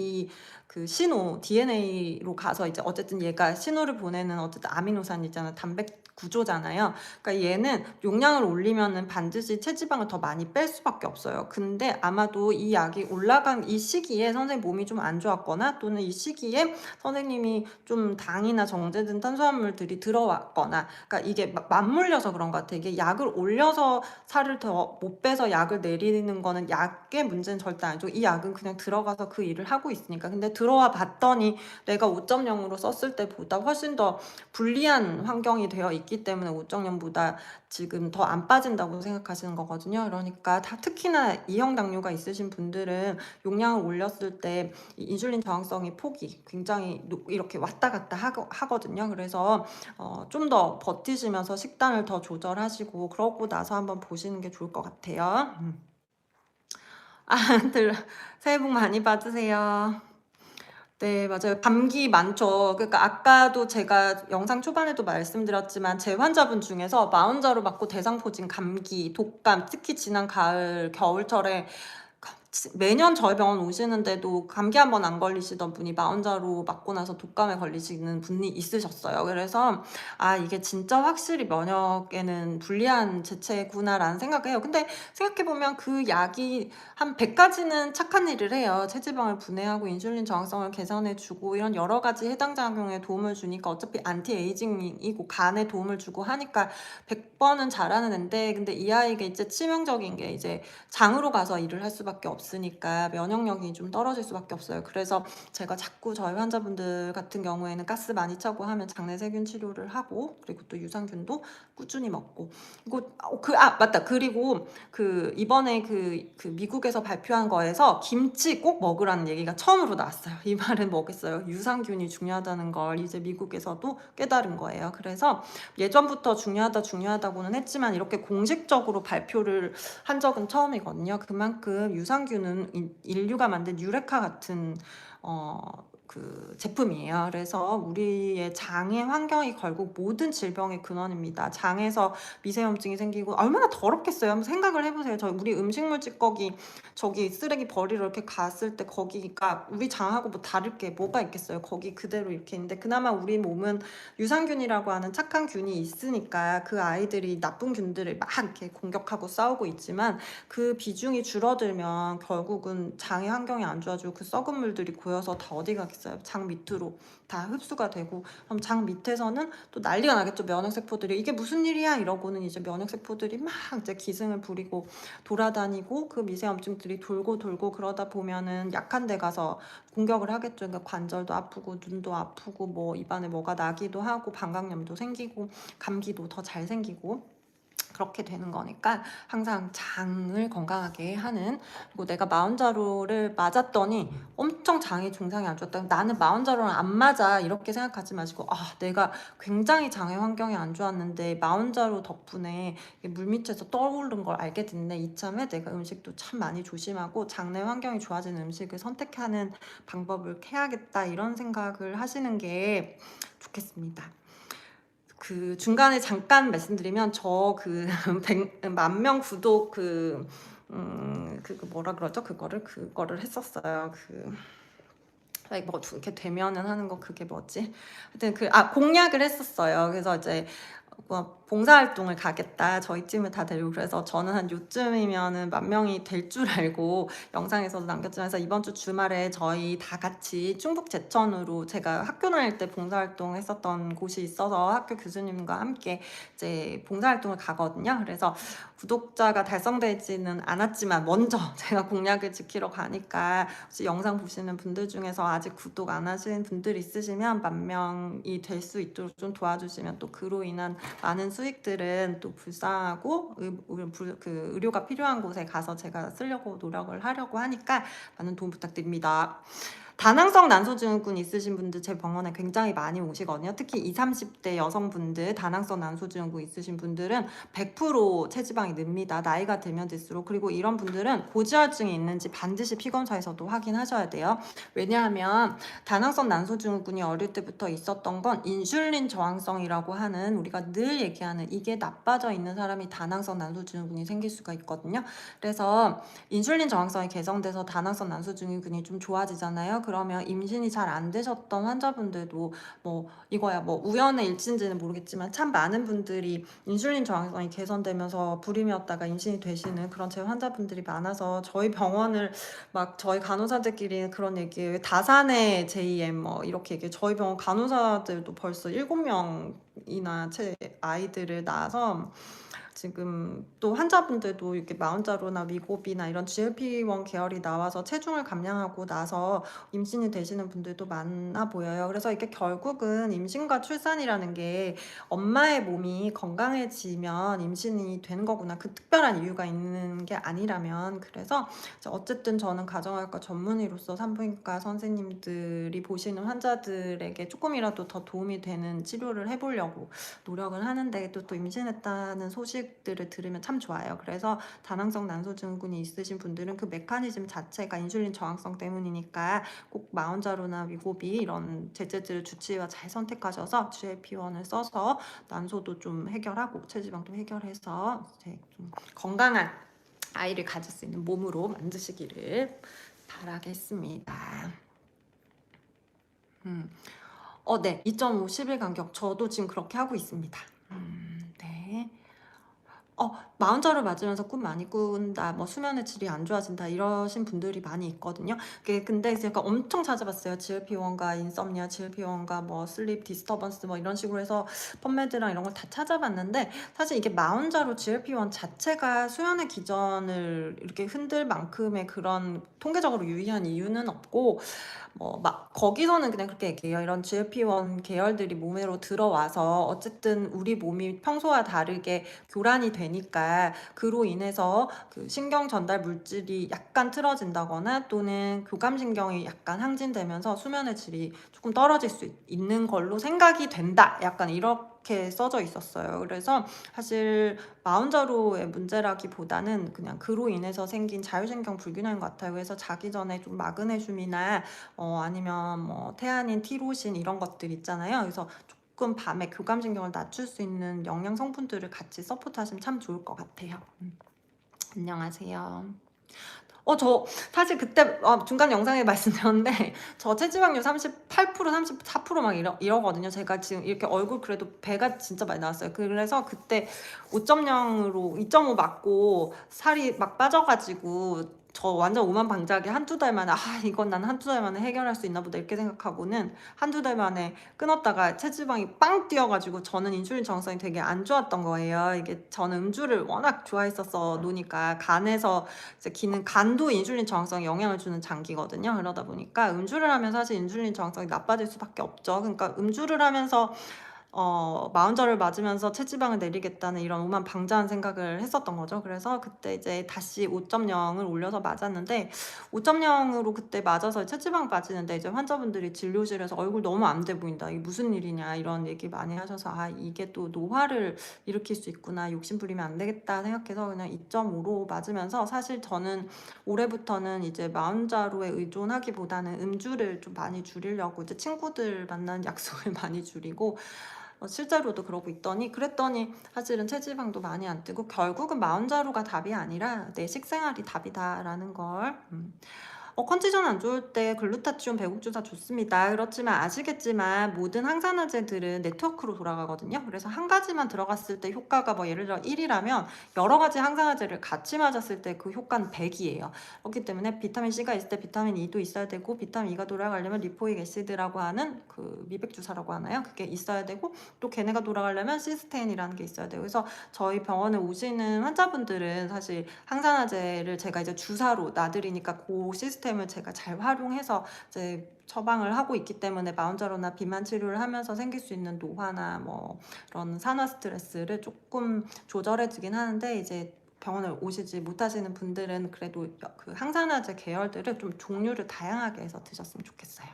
신호, DNA로 가서 이제 어쨌든 얘가 신호를 보내는 어쨌든 아미노산 있잖아요. 단백 구조잖아요. 그러니까 얘는 용량을 올리면은 반드시 체지방을 더 많이 뺄 수밖에 없어요. 근데 아마도 이 약이 올라간 이 시기에 선생님 몸이 좀 안 좋았거나, 또는 이 시기에 선생님이 좀 당이나 정제된 탄수화물들이 들어왔거나, 그러니까 이게 맞물려서 그런 것 같아요. 이게 약을 올려서 살을 더 못 빼서 약을 내리는 거는 약의 문제는 절대 아니죠. 이 약은 그냥 들어가서 그 일을 하고 있으니까. 근데 들어와 봤더니 내가 5.0으로 썼을 때보다 훨씬 더 불리한 환경이 되어 있기 때문에 5.0보다 지금 더 안 빠진다고 생각하시는 거거든요. 그러니까 특히나 이형 당뇨가 있으신 분들은 용량을 올렸을 때 이 인슐린 저항성의 폭이 굉장히 이렇게 왔다 갔다 하거든요. 그래서 좀 더 버티시면서 식단을 더 조절하시고 그러고 나서 한번 보시는 게 좋을 것 같아요. 아, 새해 복 많이 받으세요. 네, 맞아요. 감기 많죠. 그러니까 아까도 제가 영상 초반에도 말씀드렸지만 제 환자분 중에서 마흔자로 맞고 대상포진 감기, 독감, 특히 지난 가을, 겨울철에 매년 저희 병원 오시는데도 감기 한 번 안 걸리시던 분이 마흔자로 맞고 나서 독감에 걸리시는 분이 있으셨어요. 그래서 이게 진짜 확실히 면역에는 불리한 제체구나라는 생각을 해요. 근데 생각해보면 그 약이 한 100가지는 착한 일을 해요. 체지방을 분해하고 인슐린 저항성을 개선해주고 이런 여러 가지 해당 작용에 도움을 주니까 어차피 안티에이징이고 간에 도움을 주고 하니까 100번은 잘하는 앤데, 근데 이 아이가 이제 치명적인 게 이제 장으로 가서 일을 할 수밖에 없으니까 면역력이 좀 떨어질 수밖에 없어요. 그래서 제가 자꾸 저희 환자분들 같은 경우에는 가스 많이 차고 하면 장내 세균 치료를 하고, 그리고 또 유산균도 꾸준히 먹고, 그리고 맞다. 그리고 이번에 미국에서 발표한 거에서 김치 꼭 먹으라는 얘기가 처음으로 나왔어요. 이 말은 뭐겠어요? 유산균이 중요하다는 걸 이제 미국에서도 깨달은 거예요. 그래서 예전부터 중요하다고는 했지만 이렇게 공식적으로 발표를 한 적은 처음이거든요. 그만큼 유산균은 인류가 만든 유레카 같은 제품이에요. 그래서 우리의 장의 환경이 결국 모든 질병의 근원입니다. 장에서 미세염증이 생기고 얼마나 더럽겠어요. 한번 생각을 해보세요. 우리 음식물 찌꺼기 저기 쓰레기 버리러 이렇게 갔을 때 거기가 우리 장하고 뭐 다를 게 뭐가 있겠어요. 거기 그대로 이렇게 있는데 그나마 우리 몸은 유산균이라고 하는 착한 균이 있으니까 그 아이들이 나쁜 균들을 막 이렇게 공격하고 싸우고 있지만 그 비중이 줄어들면 결국은 장의 환경이 안 좋아지고 그 썩은 물들이 고여서 다 어디 가겠어요. 장 밑으로 다 흡수가 되고, 그럼 장 밑에서는 또 난리가 나겠죠. 면역세포들이 이게 무슨 일이야 이러고는 이제 면역세포들이 막 이제 기승을 부리고 돌아다니고 그 미세염증들이 돌고 그러다 보면은 약한 데 가서 공격을 하겠죠. 그러니까 관절도 아프고 눈도 아프고 뭐 입안에 뭐가 나기도 하고 방광염도 생기고 감기도 더 잘 생기고 그렇게 되는 거니까 항상 장을 건강하게 하는. 그리고 내가 마흔자루를 맞았더니 엄청 장이 증상이 안 좋았다. 나는 마흔자루는 안 맞아 이렇게 생각하지 마시고 내가 굉장히 장의 환경이 안 좋았는데 마흔자루 덕분에 물밑에서 떠오른 걸 알게 됐네. 이참에 내가 음식도 참 많이 조심하고 장내 환경이 좋아지는 음식을 선택하는 방법을 해야겠다 이런 생각을 하시는 게 좋겠습니다. 중간에 잠깐 말씀드리면 저 10,000명 구독 뭐라 그러죠? 그거를 했었어요. 뭐 이렇게 되면은 하는 거 그게 뭐지? 하여튼 공약을 했었어요. 그래서 이제 봉사활동을 가겠다. 저희 팀을 다 데리고. 그래서 저는 한 요쯤이면은 10,000명이 될 줄 알고 영상에서도 남겼지만, 그래서 이번 주 주말에 저희 다 같이 충북 제천으로 제가 학교 다닐 때 봉사활동 했었던 곳이 있어서 학교 교수님과 함께 이제 봉사활동을 가거든요. 그래서 구독자가 달성되지는 않았지만 먼저 제가 공약을 지키러 가니까 혹시 영상 보시는 분들 중에서 아직 구독 안 하신 분들 있으시면 10,000명이 될 수 있도록 좀 도와주시면 또 그로 인한 많은 수익들은 또 불쌍하고 의료가 필요한 곳에 가서 제가 쓰려고 노력을 하려고 하니까 많은 도움 부탁드립니다. 다낭성 난소증후군 있으신 분들 제 병원에 굉장히 많이 오시거든요. 특히 20, 30대 여성분들 다낭성 난소증후군 있으신 분들은 100% 체지방이 늡니다. 나이가 들면 들수록. 그리고 이런 분들은 고지혈증이 있는지 반드시 피검사에서도 확인하셔야 돼요. 왜냐하면 다낭성 난소증후군이 어릴 때부터 있었던 건 인슐린 저항성이라고 하는, 우리가 늘 얘기하는 이게 나빠져 있는 사람이 다낭성 난소증후군이 생길 수가 있거든요. 그래서 인슐린 저항성이 개선돼서 다낭성 난소증후군이 좀 좋아지잖아요. 그러면 임신이 잘 안 되셨던 환자분들도 이거야 우연의 일치인지는 모르겠지만 참 많은 분들이 인슐린 저항성이 개선되면서 불임이었다가 임신이 되시는 그런 제 환자분들이 많아서 저희 병원을 막 저희 간호사들끼리 그런 얘기예요. 다산의 JM 이렇게 얘기해요. 저희 병원 간호사들도 벌써 7명 이나 아이들을 낳아서 지금 또 환자분들도 이렇게 마운자로나 위고비나 이런 GLP-1 계열이 나와서 체중을 감량하고 나서 임신이 되시는 분들도 많아 보여요. 그래서 이게 결국은 임신과 출산이라는 게 엄마의 몸이 건강해지면 임신이 되는 거구나. 그 특별한 이유가 있는 게 아니라면. 그래서 어쨌든 저는 가정의학과 전문의로서 산부인과 선생님들이 보시는 환자들에게 조금이라도 더 도움이 되는 치료를 해보려고 노력을 하는데 또 임신했다는 소식들을 들으면 참 좋아요. 그래서 다낭성 난소증후군이 있으신 분들은 그 메커니즘 자체가 인슐린 저항성 때문이니까 꼭 마운자로나 위고비 이런 제재들 주치의와 잘 선택하셔서 GLP-1을 써서 난소도 좀 해결하고 체지방도 해결해서 이제 좀 건강한 아이를 가질 수 있는 몸으로 만드시기를 바라겠습니다. 네. 2.5 10일 간격. 저도 지금 그렇게 하고 있습니다. 네. 마흔자를 맞으면서 꿈 많이 꾼다, 뭐 수면의 질이 안 좋아진다 이러신 분들이 많이 있거든요. 근데 제가 엄청 찾아봤어요. GLP-1과 인썸니아, GLP-1과 뭐 슬립 디스터번스 뭐 이런 식으로 해서 펌메드랑 이런 걸 다 찾아봤는데 사실 이게 마흔자로 GLP-1 자체가 수면의 기전을 이렇게 흔들 만큼의 그런 통계적으로 유의한 이유는 없고 막 거기서는 그냥 그렇게 얘기해요. 이런 GLP-1 계열들이 몸으로 들어와서 어쨌든 우리 몸이 평소와 다르게 교란이 되니까 그로 인해서 그 신경 전달 물질이 약간 틀어진다거나 또는 교감신경이 약간 항진되면서 수면의 질이 조금 떨어질 수 있는 걸로 생각이 된다. 약간 이렇게 써져 있었어요. 그래서 사실 마운자로의 문제라기보다는 그냥 그로 인해서 생긴 자율신경 불균형인 것 같아요. 그래서 자기 전에 좀 마그네슘이나 아니면 뭐 태아닌, 티로신 이런 것들 있잖아요. 그래서 조금 밤에 교감신경을 낮출 수 있는 영양 성분들을 같이 서포트하시면 참 좋을 것 같아요. 안녕하세요. 저 사실 그때 중간 영상에 말씀드렸는데 저 체지방률 38%, 34%막 이러거든요. 제가 지금 이렇게 얼굴 그래도 배가 진짜 많이 나왔어요. 그래서 그때 5.0으로 2.5 맞고 살이 막 빠져가지고 저 완전 오만방자하게 한두 달 만에 이건 난 한두 달 만에 해결할 수 있나 보다 이렇게 생각하고는 한두 달 만에 끊었다가 체지방이 빵 뛰어가지고 저는 인슐린 저항성이 되게 안 좋았던 거예요. 이게 저는 음주를 워낙 좋아했었어 놓으니까 간에서 이제 기능, 간도 인슐린 저항성에 영향을 주는 장기거든요. 그러다 보니까 음주를 하면 사실 인슐린 저항성이 나빠질 수밖에 없죠. 그러니까 음주를 하면서 마흔절을 맞으면서 체지방을 내리겠다는 이런 오만방자한 생각을 했었던 거죠. 그래서 그때 이제 다시 5.0을 올려서 맞았는데 5.0으로 그때 맞아서 체지방 빠지는데 이제 환자분들이 진료실에서 얼굴 너무 안 돼 보인다. 이게 무슨 일이냐 이런 얘기 많이 하셔서 이게 또 노화를 일으킬 수 있구나. 욕심 부리면 안 되겠다 생각해서 그냥 2.5로 맞으면서 사실 저는 올해부터는 이제 마흔자로에 의존하기보다는 음주를 좀 많이 줄이려고 이제 친구들 만나는 약속을 많이 줄이고 실제로도 그러고 있더니 그랬더니 사실은 체지방도 많이 안 뜨고 결국은 마흔자루가 답이 아니라 내 식생활이 답이다라는 걸 컨디션 안 좋을 때 글루타치온 배국주사 좋습니다. 그렇지만 아시겠지만 모든 항산화제들은 네트워크로 돌아가거든요. 그래서 한 가지만 들어갔을 때 효과가 뭐 예를 들어 1이라면 여러 가지 항산화제를 같이 맞았을 때 그 효과는 100이에요. 그렇기 때문에 비타민 C가 있을 때 비타민 E도 있어야 되고 비타민 E가 돌아가려면 리포익 애시드라고 하는 그 미백주사라고 하나요? 그게 있어야 되고 또 걔네가 돌아가려면 시스테인이라는 게 있어야 돼요. 그래서 저희 병원에 오시는 환자분들은 사실 항산화제를 제가 이제 주사로 놔드리니까 그 시스템을 제가 잘 활용해서 이제 처방을 하고 있기 때문에 마운자로나 비만 치료를 하면서 생길 수 있는 노화나 뭐 그런 산화 스트레스를 조금 조절해주긴 하는데 이제 병원에 오시지 못하시는 분들은 그래도 그 항산화제 계열들을 좀 종류를 다양하게 해서 드셨으면 좋겠어요.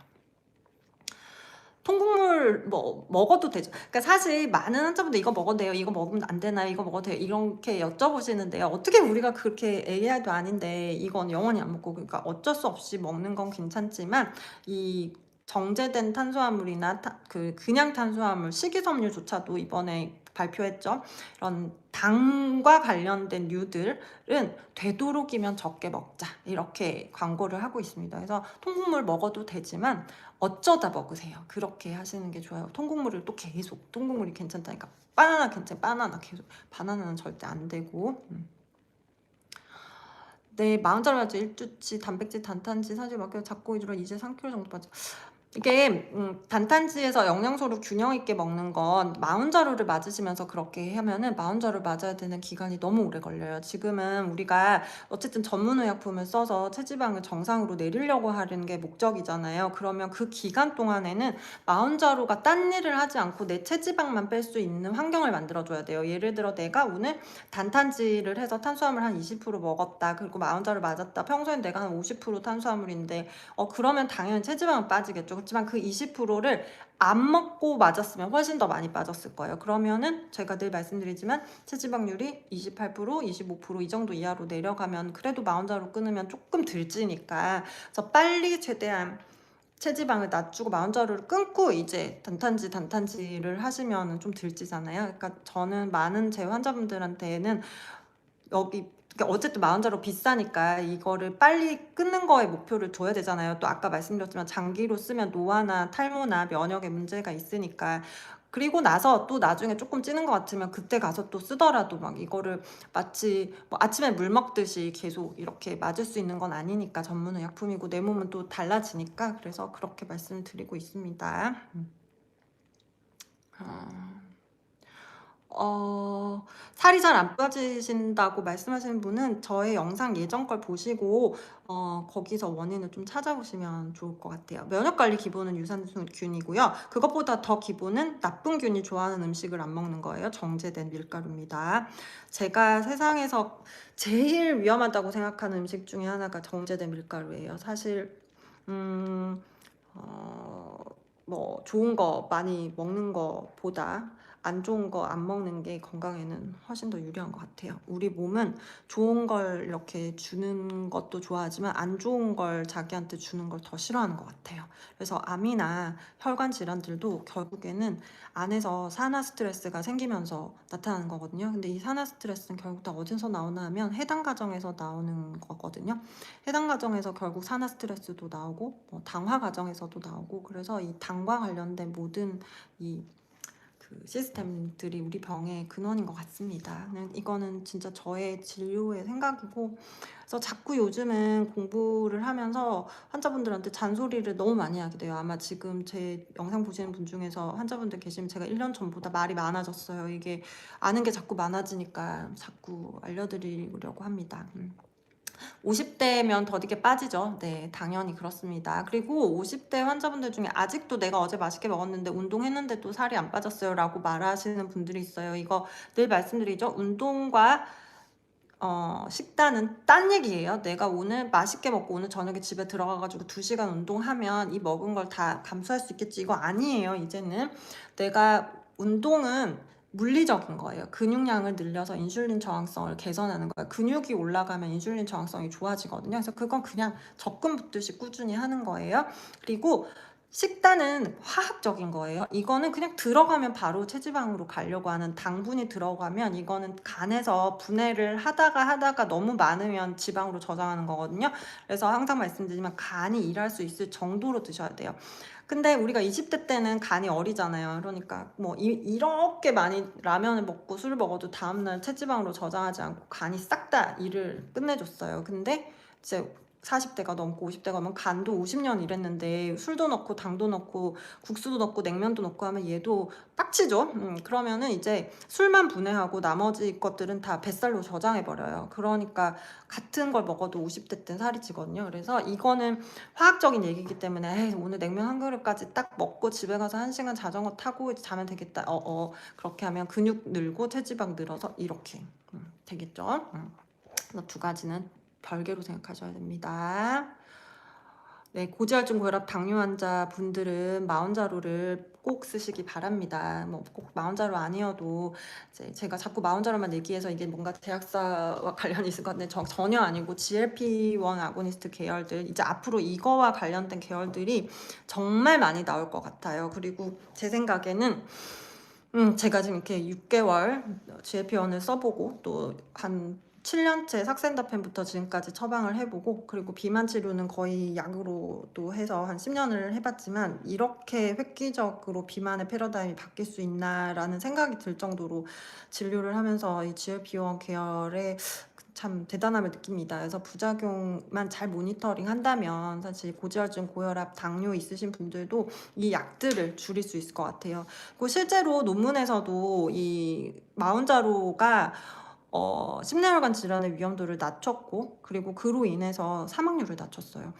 통곡물 먹어도 되죠. 그러니까 사실 많은 환자분들 이거 먹어도 돼요, 이거 먹으면 안 되나요, 이거 먹어도 돼요 이렇게 여쭤보시는데요. 어떻게 우리가 그렇게 AI도 아닌데 이건 영원히 안 먹고, 그러니까 어쩔 수 없이 먹는 건 괜찮지만 이 정제된 탄수화물이나 그냥 탄수화물, 식이섬유조차도 이번에 발표했죠. 이런 당과 관련된 류들은 되도록이면 적게 먹자 이렇게 광고를 하고 있습니다. 그래서 통곡물 먹어도 되지만 어쩌다 먹으세요. 그렇게 하시는 게 좋아요. 통곡물을 또 계속 통곡물이 괜찮다니까 바나나 괜찮아, 바나나 계속, 바나나는 절대 안 되고. 네, 마흔 자라지 일주치 단백질 단탄지 사실 막혀 잡고 이주로 이제 3kg 정도 빠져. 이게 단탄지에서 영양소를 균형 있게 먹는 건 마운자루를 맞으시면서 그렇게 하면은 마운자루 맞아야 되는 기간이 너무 오래 걸려요. 지금은 우리가 어쨌든 전문의약품을 써서 체지방을 정상으로 내리려고 하는 게 목적이잖아요. 그러면 그 기간 동안에는 마운자루가 딴 일을 하지 않고 내 체지방만 뺄 수 있는 환경을 만들어줘야 돼요. 예를 들어 내가 오늘 단탄지를 해서 탄수화물 한 20% 먹었다. 그리고 마운자루 맞았다. 평소엔 내가 한 50% 탄수화물인데 그러면 당연히 체지방은 빠지겠죠. 그렇지만 그 20%를 안 먹고 맞았으면 훨씬 더 많이 빠졌을 거예요. 그러면은 제가 늘 말씀드리지만 체지방률이 28%, 25%이 정도 이하로 내려가면 그래도 마운자로 끊으면 조금 덜 찌니까 그래서 빨리 최대한 체지방을 낮추고 마운자로를 끊고 이제 단탄지를 하시면 좀 덜 찌잖아요. 그러니까 저는 많은 제 환자분들한테는 여기 그러니까 어쨌든 마흔자로 비싸니까 이거를 빨리 끊는 거에 목표를 둬야 되잖아요. 또 아까 말씀드렸지만 장기로 쓰면 노화나 탈모나 면역에 문제가 있으니까. 그리고 나서 또 나중에 조금 찌는 것 같으면 그때 가서 또 쓰더라도 막 이거를 마치 뭐 아침에 물 먹듯이 계속 이렇게 맞을 수 있는 건 아니니까 전문의약품이고 내 몸은 또 달라지니까 그래서 그렇게 말씀드리고 있습니다. 살이 잘 안 빠지신다고 말씀하시는 분은 저의 영상 예전 걸 보시고 거기서 원인을 좀 찾아보시면 좋을 것 같아요. 면역관리 기본은 유산균이고요. 그것보다 더 기본은 나쁜 균이 좋아하는 음식을 안 먹는 거예요. 정제된 밀가루입니다. 제가 세상에서 제일 위험하다고 생각하는 음식 중에 하나가 정제된 밀가루예요. 사실 뭐 좋은 거 많이 먹는 거보다 안 좋은 거 안 먹는 게 건강에는 훨씬 더 유리한 것 같아요. 우리 몸은 좋은 걸 이렇게 주는 것도 좋아하지만 안 좋은 걸 자기한테 주는 걸 더 싫어하는 것 같아요. 그래서 암이나 혈관 질환들도 결국에는 안에서 산화 스트레스가 생기면서 나타나는 거거든요. 근데 이 산화 스트레스는 결국 다 어디서 나오나 하면 해당 가정에서 나오는 거거든요. 해당 가정에서 결국 산화 스트레스도 나오고 당화 과정에서도 나오고 그래서 이 당과 관련된 모든 이 그 시스템들이 우리 병의 근원인 것 같습니다. 이거는 진짜 저의 진료의 생각이고 그래서 자꾸 요즘은 공부를 하면서 환자분들한테 잔소리를 너무 많이 하게 돼요. 아마 지금 제 영상 보시는 분 중에서 환자분들 계시면 제가 1년 전보다 말이 많아졌어요. 이게 아는 게 자꾸 많아지니까 자꾸 알려드리려고 합니다. 50대면 더디게 빠지죠. 네, 당연히 그렇습니다. 그리고 50대 환자분들 중에 아직도 내가 어제 맛있게 먹었는데 운동했는데도 살이 안 빠졌어요 라고 말하시는 분들이 있어요. 이거 늘 말씀드리죠. 운동과 식단은 딴 얘기예요. 내가 오늘 맛있게 먹고 오늘 저녁에 집에 들어가가지고 2시간 운동하면 이 먹은 걸 다 감수할 수 있겠지. 이거 아니에요. 이제는 내가 운동은 물리적인 거예요. 근육량을 늘려서 인슐린 저항성을 개선하는 거예요. 근육이 올라가면 인슐린 저항성이 좋아지거든요. 그래서 그건 그냥 적금 붓듯이 꾸준히 하는 거예요. 그리고 식단은 화학적인 거예요. 이거는 그냥 들어가면 바로 체지방으로 가려고 하는 당분이 들어가면 이거는 간에서 분해를 하다가 너무 많으면 지방으로 저장하는 거거든요. 그래서 항상 말씀드리지만 간이 일할 수 있을 정도로 드셔야 돼요. 근데 우리가 20대 때는 간이 어리잖아요. 그러니까 뭐 이렇게 많이 라면을 먹고 술을 먹어도 다음날 체지방으로 저장하지 않고 간이 싹 다 일을 끝내줬어요. 근데 이제 40대가 넘고 50대가 넘으면 간도 50년 일했는데 술도 넣고 당도 넣고 국수도 넣고 냉면도 넣고 하면 얘도 빡치죠. 그러면은 이제 술만 분해하고 나머지 것들은 다 뱃살로 저장해버려요. 그러니까 같은 걸 먹어도 50대 때 살이 찌거든요. 그래서 이거는 화학적인 얘기이기 때문에 에이, 오늘 냉면 한 그릇까지 딱 먹고 집에 가서 1시간 자전거 타고 자면 되겠다. 그렇게 하면 근육 늘고 체지방 늘어서 이렇게 되겠죠. 그래서 두 가지는 별개로 생각하셔야 됩니다. 네, 고지혈증 고혈압 당뇨 환자 분들은 마운자로를 꼭 쓰시기 바랍니다. 뭐 꼭 마운자로 아니어도 이제 제가 자꾸 마운자로만 얘기해서 이게 뭔가 제약사와 관련이 있을 것 같은데 전혀 아니고 GLP-1 아고니스트 계열들 이제 앞으로 이거와 관련된 계열들이 정말 많이 나올 것 같아요. 그리고 제 생각에는 제가 지금 이렇게 6개월 GLP-1을 써보고 또 한 7년째 삭센다펜부터 지금까지 처방을 해보고 그리고 비만 치료는 거의 약으로도 해서 한 10년을 해봤지만 이렇게 획기적으로 비만의 패러다임이 바뀔 수 있나라는 생각이 들 정도로 진료를 하면서 이 GLP-1 계열의 참 대단함을 느낍니다. 그래서 부작용만 잘 모니터링 한다면 사실 고지혈증, 고혈압, 당뇨 있으신 분들도 이 약들을 줄일 수 있을 것 같아요. 그리고 실제로 논문에서도 이 마운자로가 심내혈관 질환의 위험도를 낮췄고, 그리고 그로 인해서 사망률을 낮췄어요.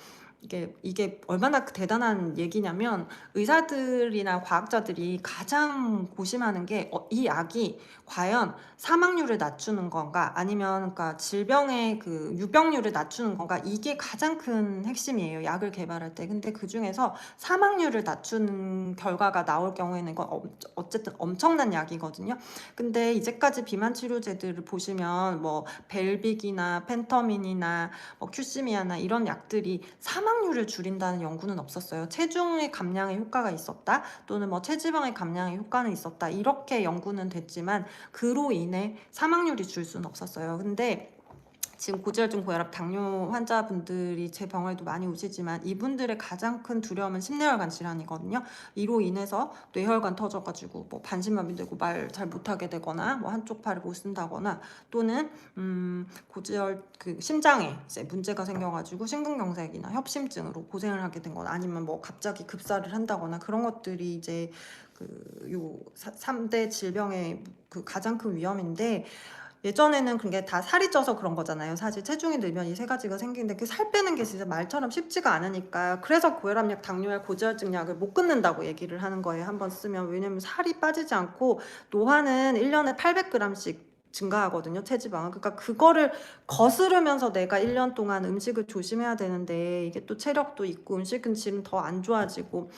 이게 얼마나 대단한 얘기냐면, 의사들이나 과학자들이 가장 고심하는 게 이 약이 과연 사망률을 낮추는 건가, 아니면 그러니까 질병의 그 유병률을 낮추는 건가, 이게 가장 큰 핵심이에요, 약을 개발할 때. 근데 그 중에서 사망률을 낮추는 결과가 나올 경우에는 이건 어쨌든 엄청난 약이거든요. 근데 이제까지 비만 치료제들을 보시면 뭐 벨빅이나 펜터민이나 뭐 큐시미아나 이런 약들이 사망률을 줄인다는 연구는 없었어요. 체중의 감량에 효과가 있었다, 또는 뭐 체지방의 감량에 효과는 있었다, 이렇게 연구는 됐지만 그로 인해 사망률이 줄 수는 없었어요. 근데 지금 고지혈증, 고혈압, 당뇨 환자분들이 제 병원에도 많이 오시지만 이분들의 가장 큰 두려움은 심내혈관 질환이거든요. 이로 인해서 뇌혈관 터져가지고 뭐 반신마비 되고 말 잘 못하게 되거나, 뭐 한쪽 팔을 못 쓴다거나, 또는 그 심장에 이제 문제가 생겨가지고 심근경색이나 협심증으로 고생을 하게 된거나, 아니면 뭐 갑자기 급사를 한다거나, 그런 것들이 이제 요 3대 질병의 그 가장 큰 위험인데, 예전에는 그게 다 살이 쪄서 그런 거잖아요. 사실 체중이 늘면 이 세 가지가 생기는데, 그 살 빼는 게 진짜 말처럼 쉽지가 않으니까, 그래서 고혈압약, 당뇨약, 고지혈증 약을 못 끊는다고 얘기를 하는 거예요, 한번 쓰면. 왜냐면 살이 빠지지 않고 노화는 1년에 800g씩 증가하거든요, 체지방은. 그러니까 그거를 거스르면서 내가 1년 동안 음식을 조심해야 되는데, 이게 또 체력도 있고 음식은 질은 더 안 좋아지고,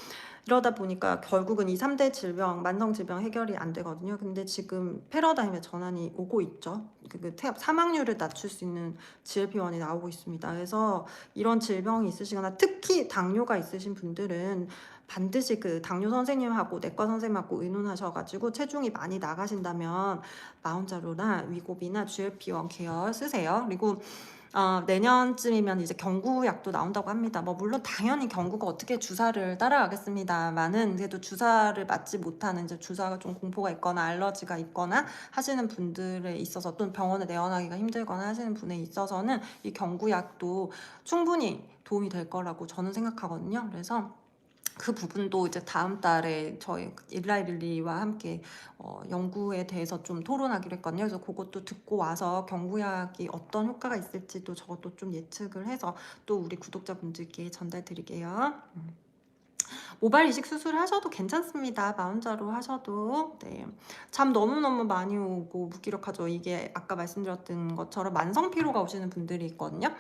이러다 보니까 결국은 이 3대 질병, 만성 질병 해결이 안 되거든요. 근데 지금 패러다임의 전환이 오고 있죠. 사망률을 낮출 수 있는 GLP-1이 나오고 있습니다. 그래서 이런 질병이 있으시거나 특히 당뇨가 있으신 분들은 반드시 그 당뇨 선생님하고 내과 선생님하고 의논하셔가지고, 체중이 많이 나가신다면 마운자로나 위고비나 GLP-1 계열 쓰세요. 그리고 내년쯤이면 이제 경구약도 나온다고 합니다. 뭐 물론 당연히 경구가 어떻게 주사를 따라가겠습니다만은, 그래도 주사를 맞지 못하는, 이제 주사가 좀 공포가 있거나 알러지가 있거나 하시는 분들에 있어서, 또는 병원에 내원하기가 힘들거나 하시는 분에 있어서는 이 경구약도 충분히 도움이 될 거라고 저는 생각하거든요. 그래서 그 부분도 이제 다음 달에 저희 일라이 릴리와 함께 연구에 대해서 좀 토론하기로 했거든요. 그래서 그것도 듣고 와서 경구약이 어떤 효과가 있을지도 저것도 좀 예측을 해서 또 우리 구독자분들께 전달드릴게요. 모발 이식 수술 하셔도 괜찮습니다. 마운자로 하셔도. 네. 잠 너무너무 많이 오고 무기력하죠. 이게 아까 말씀드렸던 것처럼 만성 피로가 오시는 분들이 있거든요.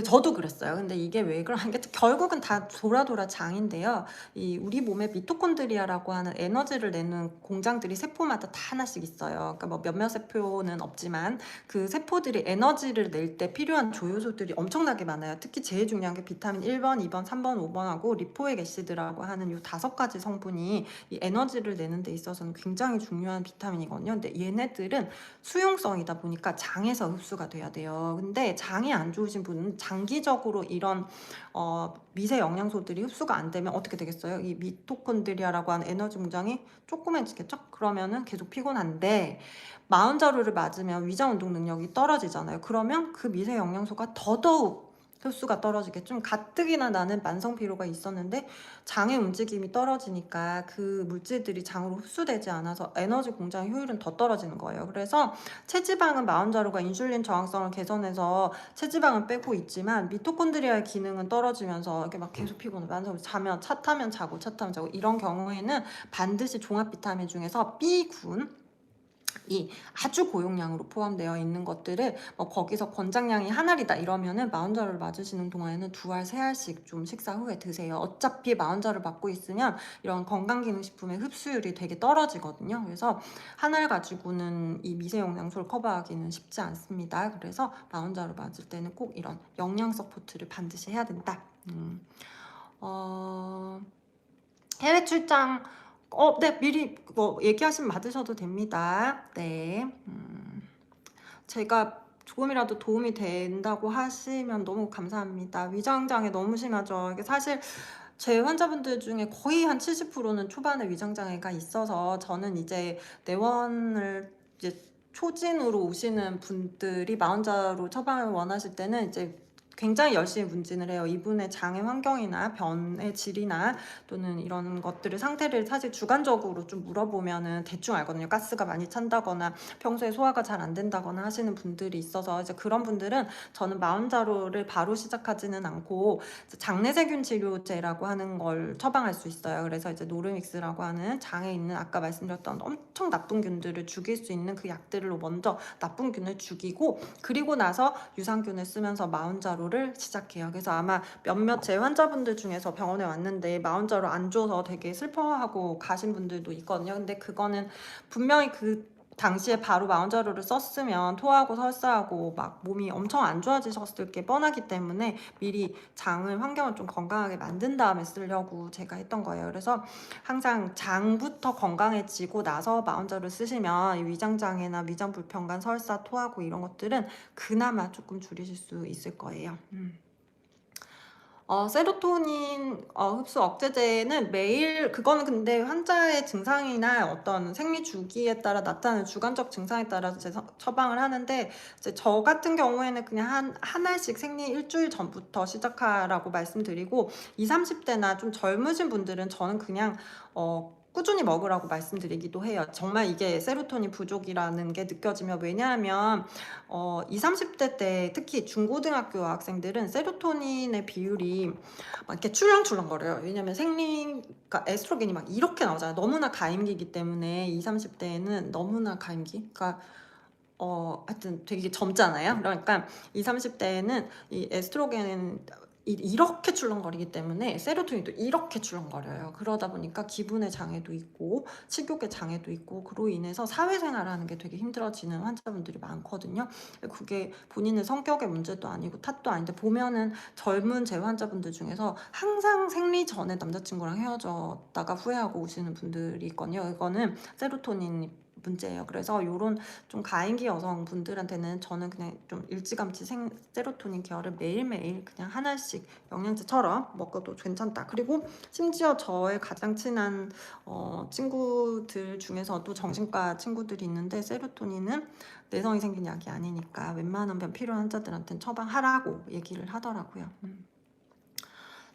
저도 그랬어요. 근데 이게 왜 그러는 게, 결국은 다 돌아 장인데요. 우리 몸에 미토콘드리아라고 하는 에너지를 내는 공장들이 세포마다 다 하나씩 있어요. 그러니까 뭐 몇몇 세포는 없지만 그 세포들이 에너지를 낼 때 필요한 조효소들이 엄청나게 많아요. 특히 제일 중요한 게 비타민 1번, 2번, 3번, 5번하고 리포액 애시드라고 하는 이 5가지 성분이 이 에너지를 내는 데 있어서는 굉장히 중요한 비타민이거든요. 근데 얘네들은 수용성이다 보니까 장에서 흡수가 돼야 돼요. 근데 장이 안 좋으신 분은 장기적으로 이런 미세 영양소들이 흡수가 안 되면 어떻게 되겠어요? 이 미토콘드리아라고 하는 에너지 공장이 조그매지겠죠? 그러면은 계속 피곤한데, 마흔자루를 맞으면 위장 운동 능력이 떨어지잖아요. 그러면 그 미세 영양소가 더더욱 흡수가 떨어지게, 좀 가뜩이나 나는 만성 피로가 있었는데 장의 움직임이 떨어지니까 그 물질들이 장으로 흡수되지 않아서 에너지 공장 효율은 더 떨어지는 거예요. 그래서 체지방은 마흔자루가 인슐린 저항성을 개선해서 체지방은 빼고 있지만, 미토콘드리아의 기능은 떨어지면서 이렇게 막 계속 피곤해, 만성, 자면 차 타면 자고 차 타면 자고, 이런 경우에는 반드시 종합 비타민 중에서 B군 이 아주 고용량으로 포함되어 있는 것들을 거기서 권장량이 한 알이다 이러면은 마흔자루를 맞으시는 동안에는 2알, 3알씩 좀 식사 후에 드세요. 어차피 마흔자루를 맞고 있으면 이런 건강기능식품의 흡수율이 되게 떨어지거든요. 그래서 한 알 가지고는 이 미세 영양소를 커버하기는 쉽지 않습니다. 그래서 마흔자루 맞을 때는 꼭 이런 영양 서포트를 반드시 해야 된다. 해외 출장 네, 미리 얘기하시면 받으셔도 됩니다. 네. 제가 조금이라도 도움이 된다고 하시면 너무 감사합니다. 위장장애 너무 심하죠. 이게 사실 제 환자분들 중에 거의 한 70%는 초반에 위장장애가 있어서, 저는 이제 내원을 이제 초진으로 오시는 분들이 마흔자로 처방을 원하실 때는 이제 굉장히 열심히 문진을 해요. 이분의 장의 환경이나 변의 질이나 또는 이런 것들을 상태를 사실 주관적으로 좀 물어보면은 대충 알거든요. 가스가 많이 찬다거나 평소에 소화가 잘 안 된다거나 하시는 분들이 있어서 이제 그런 분들은 저는 마흔자로를 바로 시작하지는 않고 장내세균 치료제라고 하는 걸 처방할 수 있어요. 그래서 이제 노르믹스라고 하는 장에 있는 아까 말씀드렸던 엄청 나쁜 균들을 죽일 수 있는 그 약들로 먼저 나쁜 균을 죽이고 그리고 나서 유산균을 쓰면서 마흔자로를 시작해요. 그래서 아마 몇몇 제 환자분들 중에서 병원에 왔는데 마흔자로 안 줘서 되게 슬퍼하고 가신 분들도 있거든요. 근데 그거는 분명히 그 당시에 바로 마흔자루를 썼으면 토하고 설사하고 막 몸이 엄청 안 좋아지셨을 게 뻔하기 때문에 미리 장을 환경을 좀 건강하게 만든 다음에 쓰려고 제가 했던 거예요. 그래서 항상 장부터 건강해지고 나서 마흔자루 쓰시면 위장장애나 위장불편간, 설사, 토하고 이런 것들은 그나마 조금 줄이실 수 있을 거예요. 세로토닌 흡수 억제제는 매일 그거는 근데 환자의 증상이나 어떤 생리 주기에 따라 나타나는 주관적 증상에 따라서 처방을 하는데 이제 저 같은 경우에는 그냥 한 알씩 생리 일주일 전부터 시작하라고 말씀드리고 20, 30대나 좀 젊으신 분들은 저는 그냥 꾸준히 먹으라고 말씀드리기도 해요. 정말 이게 세로토닌 부족이라는 게 느껴지면 왜냐하면 20, 30대 때 특히 중고등학교 학생들은 세로토닌의 비율이 막 이렇게 출렁출렁거려요. 왜냐면 그러니까 에스트로겐이 막 이렇게 나오잖아요. 너무나 가임기이기 때문에 20, 30대에는 너무나 가임기? 그러니까 하여튼 되게 젊잖아요. 그러니까 20, 30대에는 이 에스트로겐은 이렇게 출렁거리기 때문에 세로토닌도 이렇게 출렁거려요. 그러다 보니까 기분의 장애도 있고 식욕의 장애도 있고 그로 인해서 사회생활하는 게 되게 힘들어지는 환자분들이 많거든요. 그게 본인의 성격의 문제도 아니고 탓도 아닌데 보면은 젊은 제 환자분들 중에서 항상 생리 전에 남자친구랑 헤어졌다가 후회하고 오시는 분들이 있거든요. 이거는 세로토닌 문제예요. 그래서 요런 좀 가임기 여성분들한테는 저는 그냥 좀 일찌감치 세로토닌 계열을 매일매일 그냥 하나씩 영양제처럼 먹어도 괜찮다. 그리고 심지어 저의 가장 친한 친구들 중에서도 정신과 친구들이 있는데 세로토닌은 내성이 생긴 약이 아니니까 웬만하면 필요한 환자들한테는 처방하라고 얘기를 하더라고요.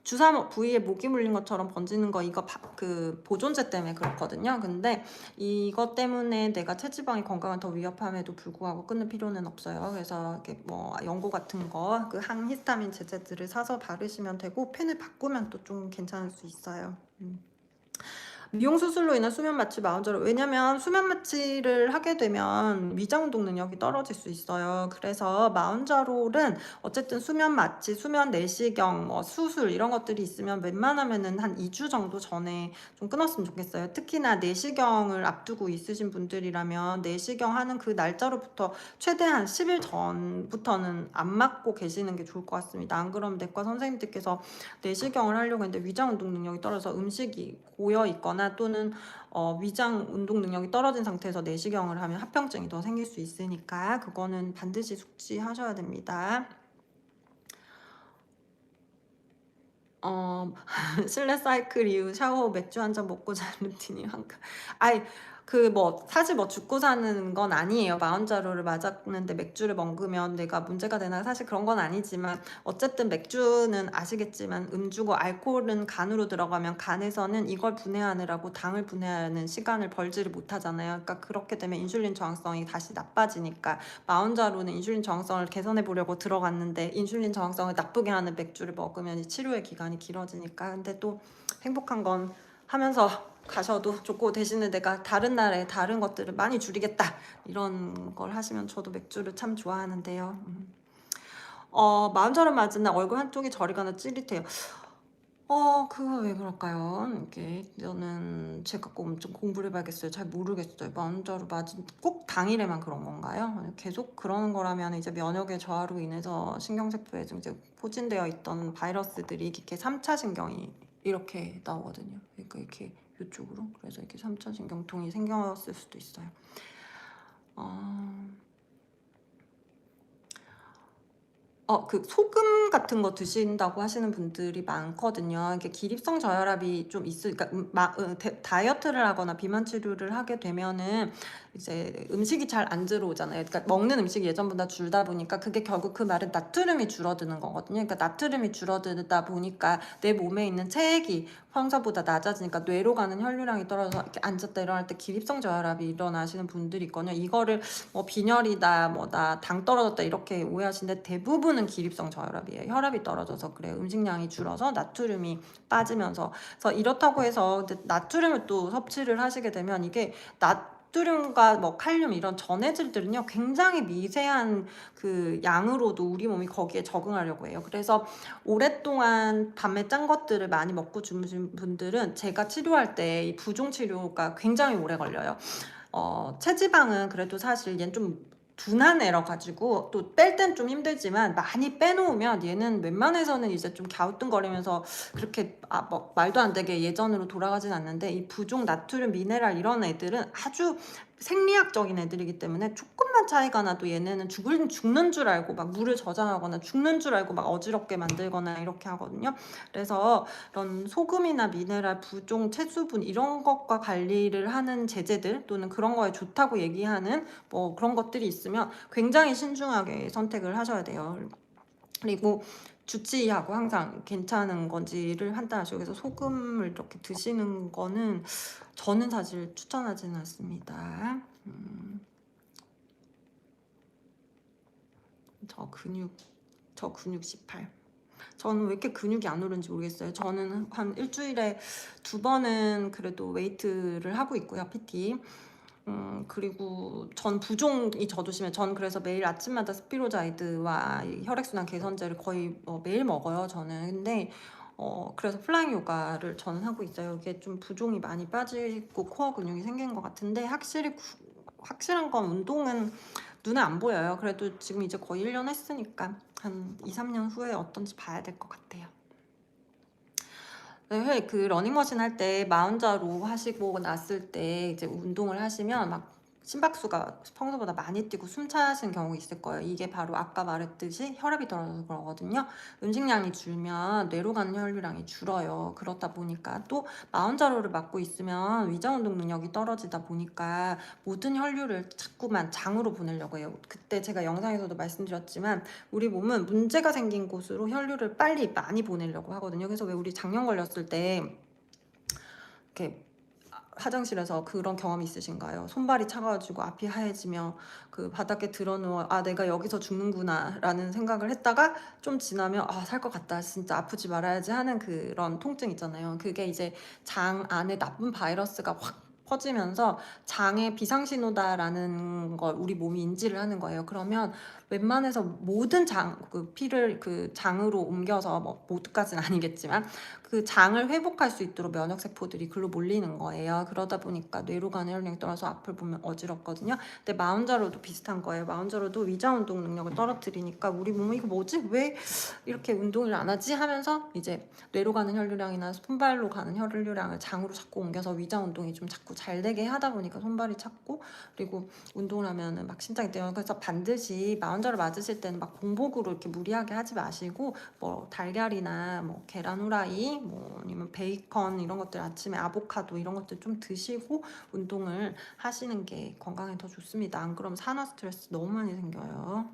주사 부위에 모기 물린 것처럼 번지는 거 이거 그 보존제 때문에 그렇거든요. 근데 이것 때문에 내가 체지방이 건강을 더 위협함에도 불구하고 끊을 필요는 없어요. 그래서 이렇게 뭐 연고 같은 거 그 항히스타민 제제들을 사서 바르시면 되고 펜을 바꾸면 또 좀 괜찮을 수 있어요. 미용 수술로 인한 수면 마취 마흔자로 왜냐면 수면 마취를 하게 되면 위장 운동 능력이 떨어질 수 있어요. 그래서 마흔자롤은 어쨌든 수면 마취, 수면 내시경, 뭐 수술 이런 것들이 있으면 웬만하면은 한 2주 정도 전에 좀 끊었으면 좋겠어요. 특히나 내시경을 앞두고 있으신 분들이라면 내시경 하는 그 날짜로부터 최대한 10일 전부터는 안 맞고 계시는 게 좋을 것 같습니다. 안 그러면 내과 선생님들께서 내시경을 하려고 했는데 위장 운동 능력이 떨어져서 음식이 고여 있거나 또는 위장 운동 능력이 떨어진 상태에서 내시경을 하면 합병증이 더 생길 수 있으니까 그거는 반드시 숙지하셔야 됩니다. 실내 사이클 이후 샤워 후 맥주 한 잔 먹고 자는 루틴이 아이 그 뭐 사실 뭐 죽고 사는 건 아니에요. 마흔자루를 맞았는데 맥주를 먹으면 내가 문제가 되나 사실 그런 건 아니지만 어쨌든 맥주는 아시겠지만 음주고 알코올은 간으로 들어가면 간에서는 이걸 분해하느라고 당을 분해하는 시간을 벌지를 못하잖아요. 그러니까 그렇게 되면 인슐린 저항성이 다시 나빠지니까 마흔자루는 인슐린 저항성을 개선해 보려고 들어갔는데 인슐린 저항성을 나쁘게 하는 맥주를 먹으면 이 치료의 기간이 길어지니까 근데 또 행복한 건 하면서 가셔도 좋고 대신에 내가 다른 날에 다른 것들을 많이 줄이겠다 이런 걸 하시면 저도 맥주를 참 좋아하는데요. 마흔자루 맞은 날 얼굴 한쪽이 저리거나 찌릿해요. 그거 왜 그럴까요? 이게 저는 제가 꼭 엄청 공부를 해봐야겠어요. 잘 모르겠어요. 마흔자루 맞은 꼭 당일에만 그런 건가요? 계속 그러는 거라면 이제 면역의 저하로 인해서 신경세포에 좀 이제 포진되어 있던 바이러스들이 이렇게 3차 신경이 이렇게 나오거든요. 그러니까 이렇게 이쪽으로 그래서 이렇게 3차 신경통이 생겼을 수도 있어요. 어... 그 소금 같은 거 드신다고 하시는 분들이 많거든요. 이게 기립성 저혈압이 좀 있으니까 다이어트를 하거나 비만 치료를 하게 되면은 이제 음식이 잘 안 들어오잖아요. 그러니까 먹는 음식이 예전보다 줄다 보니까 그게 결국 그 말은 나트륨이 줄어드는 거거든요. 그러니까 나트륨이 줄어들다 보니까 내 몸에 있는 체액이 평소보다 낮아지니까 뇌로 가는 혈류량이 떨어져서 이렇게 앉았다 일어날 때 기립성 저혈압이 일어나시는 분들이 있거든요. 이거를 뭐 빈혈이다, 뭐다, 당 떨어졌다 이렇게 오해하시는데 대부분은 기립성 저혈압이에요. 혈압이 떨어져서 그래요. 음식량이 줄어서 나트륨이 빠지면서. 그래서 이렇다고 해서 나트륨을 또 섭취를 하시게 되면 이게 나트륨과 뭐 칼륨 이런 전해질들은요 굉장히 미세한 그 양으로도 우리 몸이 거기에 적응하려고 해요. 그래서 오랫동안 밤에 짠 것들을 많이 먹고 주무신 분들은 제가 치료할 때 이 부종 치료가 굉장히 오래 걸려요. 체지방은 그래도 사실 얘는 좀 둔한 애라 가지고 또 뺄 땐 좀 힘들지만 많이 빼놓으면 얘는 웬만해서는 이제 좀 갸우뚱거리면서 그렇게 뭐 말도 안 되게 예전으로 돌아가진 않는데 이 부종 나트륨 미네랄 이런 애들은 아주 생리학적인 애들이기 때문에 조금만 차이가 나도 얘네는 죽는 줄 알고 막 물을 저장하거나 죽는 줄 알고 막 어지럽게 만들거나 이렇게 하거든요. 그래서 이런 소금이나 미네랄, 부종, 채수분 이런 것과 관리를 하는 제제들 또는 그런 거에 좋다고 얘기하는 뭐 그런 것들이 있으면 굉장히 신중하게 선택을 하셔야 돼요. 그리고 주치의하고 항상 괜찮은 건지를 판단하시고 그래서 소금을 이렇게 드시는 거는 저는 사실 추천하지는 않습니다. 저 근육 18. 저는 왜 이렇게 근육이 안 오르는지 모르겠어요. 저는 한 일주일에 2번은 그래도 웨이트를 하고 있고요, PT. 그리고 전 부종이 저도 심해요. 전 그래서 매일 아침마다 스피로자이드와 혈액순환 개선제를 거의 매일 먹어요, 저는. 근데 그래서 플라잉 요가를 저는 하고 있어요. 이게 좀 부종이 많이 빠지고 코어 근육이 생긴 것 같은데 확실한 건 운동은 눈에 안 보여요. 그래도 지금 이제 거의 1년 했으니까 한 2, 3년 후에 어떤지 봐야 될 것 같아요. 네, 그 러닝머신 할 때 마운자로 하시고 났을 때 이제 운동을 하시면 막 심박수가 평소보다 많이 뛰고 숨 차시는 경우 있을 거예요. 이게 바로 아까 말했듯이 혈압이 떨어져서 그러거든요. 음식량이 줄면 뇌로 가는 혈류량이 줄어요. 그렇다 보니까 또 마운자로를 맞고 있으면 위장 운동 능력이 떨어지다 보니까 모든 혈류를 자꾸만 장으로 보내려고 해요. 그때 제가 영상에서도 말씀드렸지만 우리 몸은 문제가 생긴 곳으로 혈류를 빨리 많이 보내려고 하거든요. 그래서 왜 우리 장염 걸렸을 때 이렇게 화장실에서 그런 경험 있으신가요? 손발이 차가워지고 앞이 하얘지며 그 바닥에 드러누워 내가 여기서 죽는구나 라는 생각을 했다가 좀 지나면 살 것 같다 진짜 아프지 말아야지 하는 그런 통증 있잖아요. 그게 이제 장 안에 나쁜 바이러스가 확 퍼지면서 장의 비상신호다라는 걸 우리 몸이 인지를 하는 거예요. 그러면 웬만해서 모든 피를 그 장으로 옮겨서 뭐 모두까지는 아니겠지만 그 장을 회복할 수 있도록 면역세포들이 글로 몰리는 거예요. 그러다 보니까 뇌로 가는 혈량이 떨어져서 앞을 보면 어지럽거든요. 근데 마운자로도 비슷한 거예요. 마운자로도 위장운동 능력을 떨어뜨리니까 우리 몸이 이거 뭐지? 왜 이렇게 운동을 안 하지? 하면서 이제 뇌로 가는 혈류량이나 손발로 가는 혈류량을 장으로 자꾸 옮겨서 위장운동이 좀 자꾸 잘 되게 하다 보니까 손발이 찼고 그리고 운동을 하면은 막 심장이 뛰어요. 그래서 반드시 마운자로 맞으실 때는 막 공복으로 이렇게 무리하게 하지 마시고 뭐 달걀이나 뭐 계란 후라이 뭐 아니면 베이컨 이런 것들 아침에 아보카도 이런 것들 좀 드시고 운동을 하시는 게 건강에 더 좋습니다. 안 그러면 산화 스트레스 너무 많이 생겨요.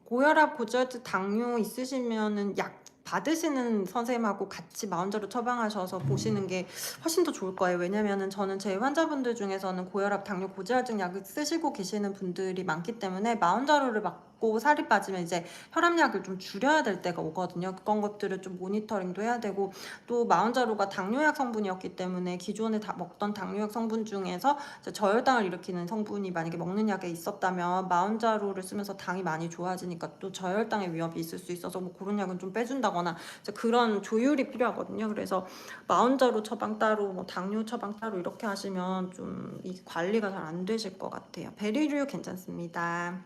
고혈압, 고지혈증, 당뇨 있으시면은 약 받으시는 선생님하고 같이 마운자로 처방하셔서 보시는 게 훨씬 더 좋을 거예요. 왜냐면은 저는 제 환자분들 중에서는 고혈압, 당뇨, 고지혈증 약을 쓰시고 계시는 분들이 많기 때문에 마운자로를 맞고 살이 빠지면 이제 혈압약을 좀 줄여야 될 때가 오거든요. 그런 것들을 좀 모니터링도 해야 되고 또 마운자로가 당뇨약 성분이었기 때문에 기존에 다 먹던 당뇨약 성분 중에서 저혈당을 일으키는 성분이 만약에 먹는 약에 있었다면 마운자로를 쓰면서 당이 많이 좋아지니까 또 저혈당의 위협이 있을 수 있어서 뭐 그런 약은 좀 빼준다거나 그런 조율이 필요하거든요. 그래서 마운자로 처방 따로 뭐 당뇨 처방 따로 이렇게 하시면 좀 이 관리가 잘 안 되실 것 같아요. 베리류 괜찮습니다.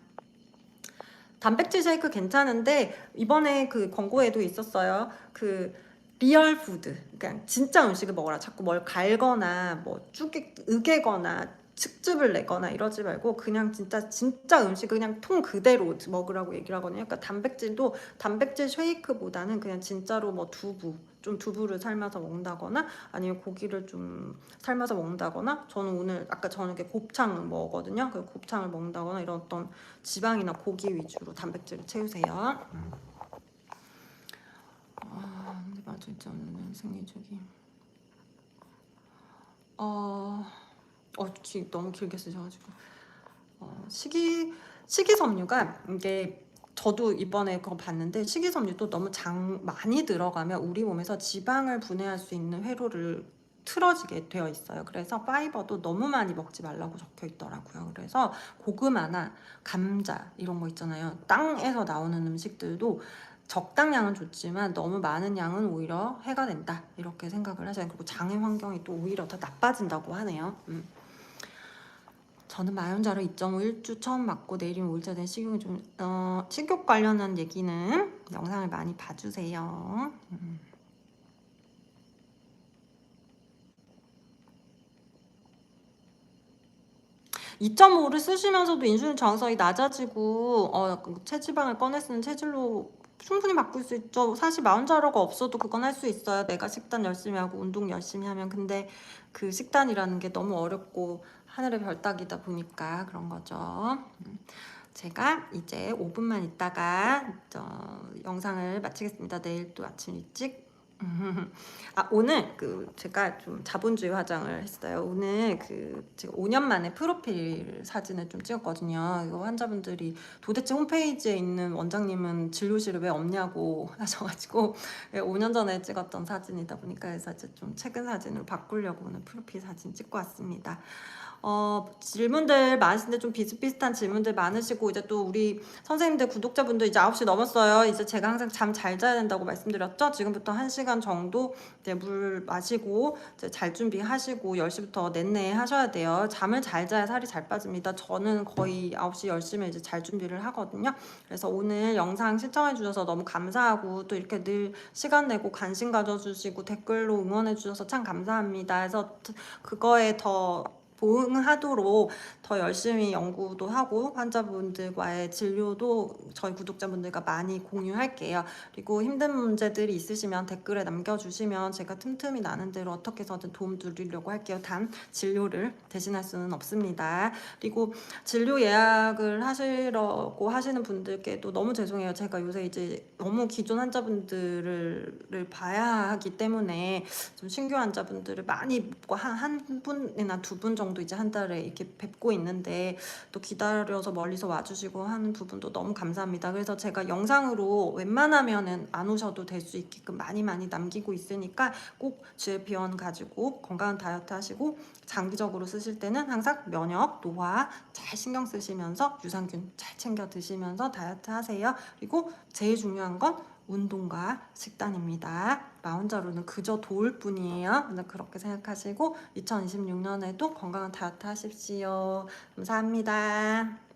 단백질 쉐이크 괜찮은데 이번에 그 광고에도 있었어요. 그 리얼 푸드, 그러니까 진짜 음식을 먹어라. 자꾸 뭘 갈거나 뭐 으개거나 측즙을 내거나 이러지 말고 그냥 진짜 음식을 그냥 통 그대로 먹으라고 얘기를 하거든요. 그러니까 단백질도 단백질 쉐이크보다는 그냥 진짜로 뭐 두부를 삶아서 먹는다거나 아니면 고기를 좀 삶아서 먹는다거나, 저는 오늘 아까 저녁에 곱창 먹었거든요. 그 곱창을 먹는다거나 이런 어떤 지방이나 고기 위주로 단백질을 채우세요. 근데 맞아, 진짜 오늘 생리주기. 너무 길게 쓰셔가지고. 식이섬유가 이게 저도 이번에 그거 봤는데, 식이섬유도 너무 많이 들어가면 우리 몸에서 지방을 분해할 수 있는 회로를 틀어지게 되어 있어요. 그래서 파이버도 너무 많이 먹지 말라고 적혀 있더라고요. 그래서 고구마나 감자 이런 거 있잖아요. 땅에서 나오는 음식들도 적당량은 좋지만 너무 많은 양은 오히려 해가 된다, 이렇게 생각을 하셔요. 그리고 장의 환경이 또 오히려 더 나빠진다고 하네요. 저는 마연자로 2.5 일주 처음 맞고 내일이면 5일차 된 식욕 관련한 얘기는 영상을 많이 봐주세요. 2.5를 쓰시면서도 인슐린 저항성이 낮아지고 체지방을 꺼내 쓰는 체질로 충분히 바꿀 수 있죠. 사실 마흔자로가 없어도 그건 할 수 있어요. 내가 식단 열심히 하고 운동 열심히 하면. 근데 그 식단이라는 게 너무 어렵고 하늘의 별 따기다 보니까 그런 거죠. 제가 이제 5분만 있다가 영상을 마치겠습니다. 내일 또 아침 일찍. 오늘 제가 좀 자본주의 화장을 했어요. 오늘 제가 5년 만에 프로필 사진을 좀 찍었거든요. 이거 환자분들이 도대체 홈페이지에 있는 원장님은 진료실에 왜 없냐고 하셔가지고 5년 전에 찍었던 사진이다 보니까, 그래서 이제 좀 최근 사진으로 바꾸려고 오늘 프로필 사진 찍고 왔습니다. 질문들 많으신데 좀 비슷비슷한 질문들 많으시고, 이제 또 우리 선생님들 구독자분들 이제 9시 넘었어요. 이제 제가 항상 잠 잘 자야 된다고 말씀드렸죠. 지금부터 1시간 정도 이제 물 마시고 이제 잘 준비하시고 10시부터 넷내 하셔야 돼요. 잠을 잘 자야 살이 잘 빠집니다. 저는 거의 9시 10시면 이제 잘 준비를 하거든요. 그래서 오늘 영상 시청해 주셔서 너무 감사하고, 또 이렇게 늘 시간 내고 관심 가져주시고 댓글로 응원해 주셔서 참 감사합니다. 그래서 그거에 더 보응하도록 더 열심히 연구도 하고 환자분들과의 진료도 저희 구독자분들과 많이 공유할게요. 그리고 힘든 문제들이 있으시면 댓글에 남겨주시면 제가 틈틈이 나는 대로 어떻게 해서든 도움 드리려고 할게요. 단 진료를 대신할 수는 없습니다. 그리고 진료 예약을 하시려고 하시는 분들께도 너무 죄송해요. 제가 요새 이제 너무 기존 환자분들을 봐야 하기 때문에 좀 신규 환자분들을 많이 못 한 분이나 2분 정도 이제 한 달에 이렇게 뵙고 있는데, 또 기다려서 멀리서 와주시고 하는 부분도 너무 감사합니다. 그래서 제가 영상으로 웬만하면은 안 오셔도 될 수 있게끔 많이 남기고 있으니까 꼭 GLP-1 가지고 건강한 다이어트 하시고, 장기적으로 쓰실 때는 항상 면역, 노화 잘 신경 쓰시면서 유산균 잘 챙겨 드시면서 다이어트 하세요. 그리고 제일 중요한 건 운동과 식단입니다. 마흔자로는 그저 도울 뿐이에요. 그렇게 생각하시고 2026년에도 건강한 다이어트 하십시오. 감사합니다.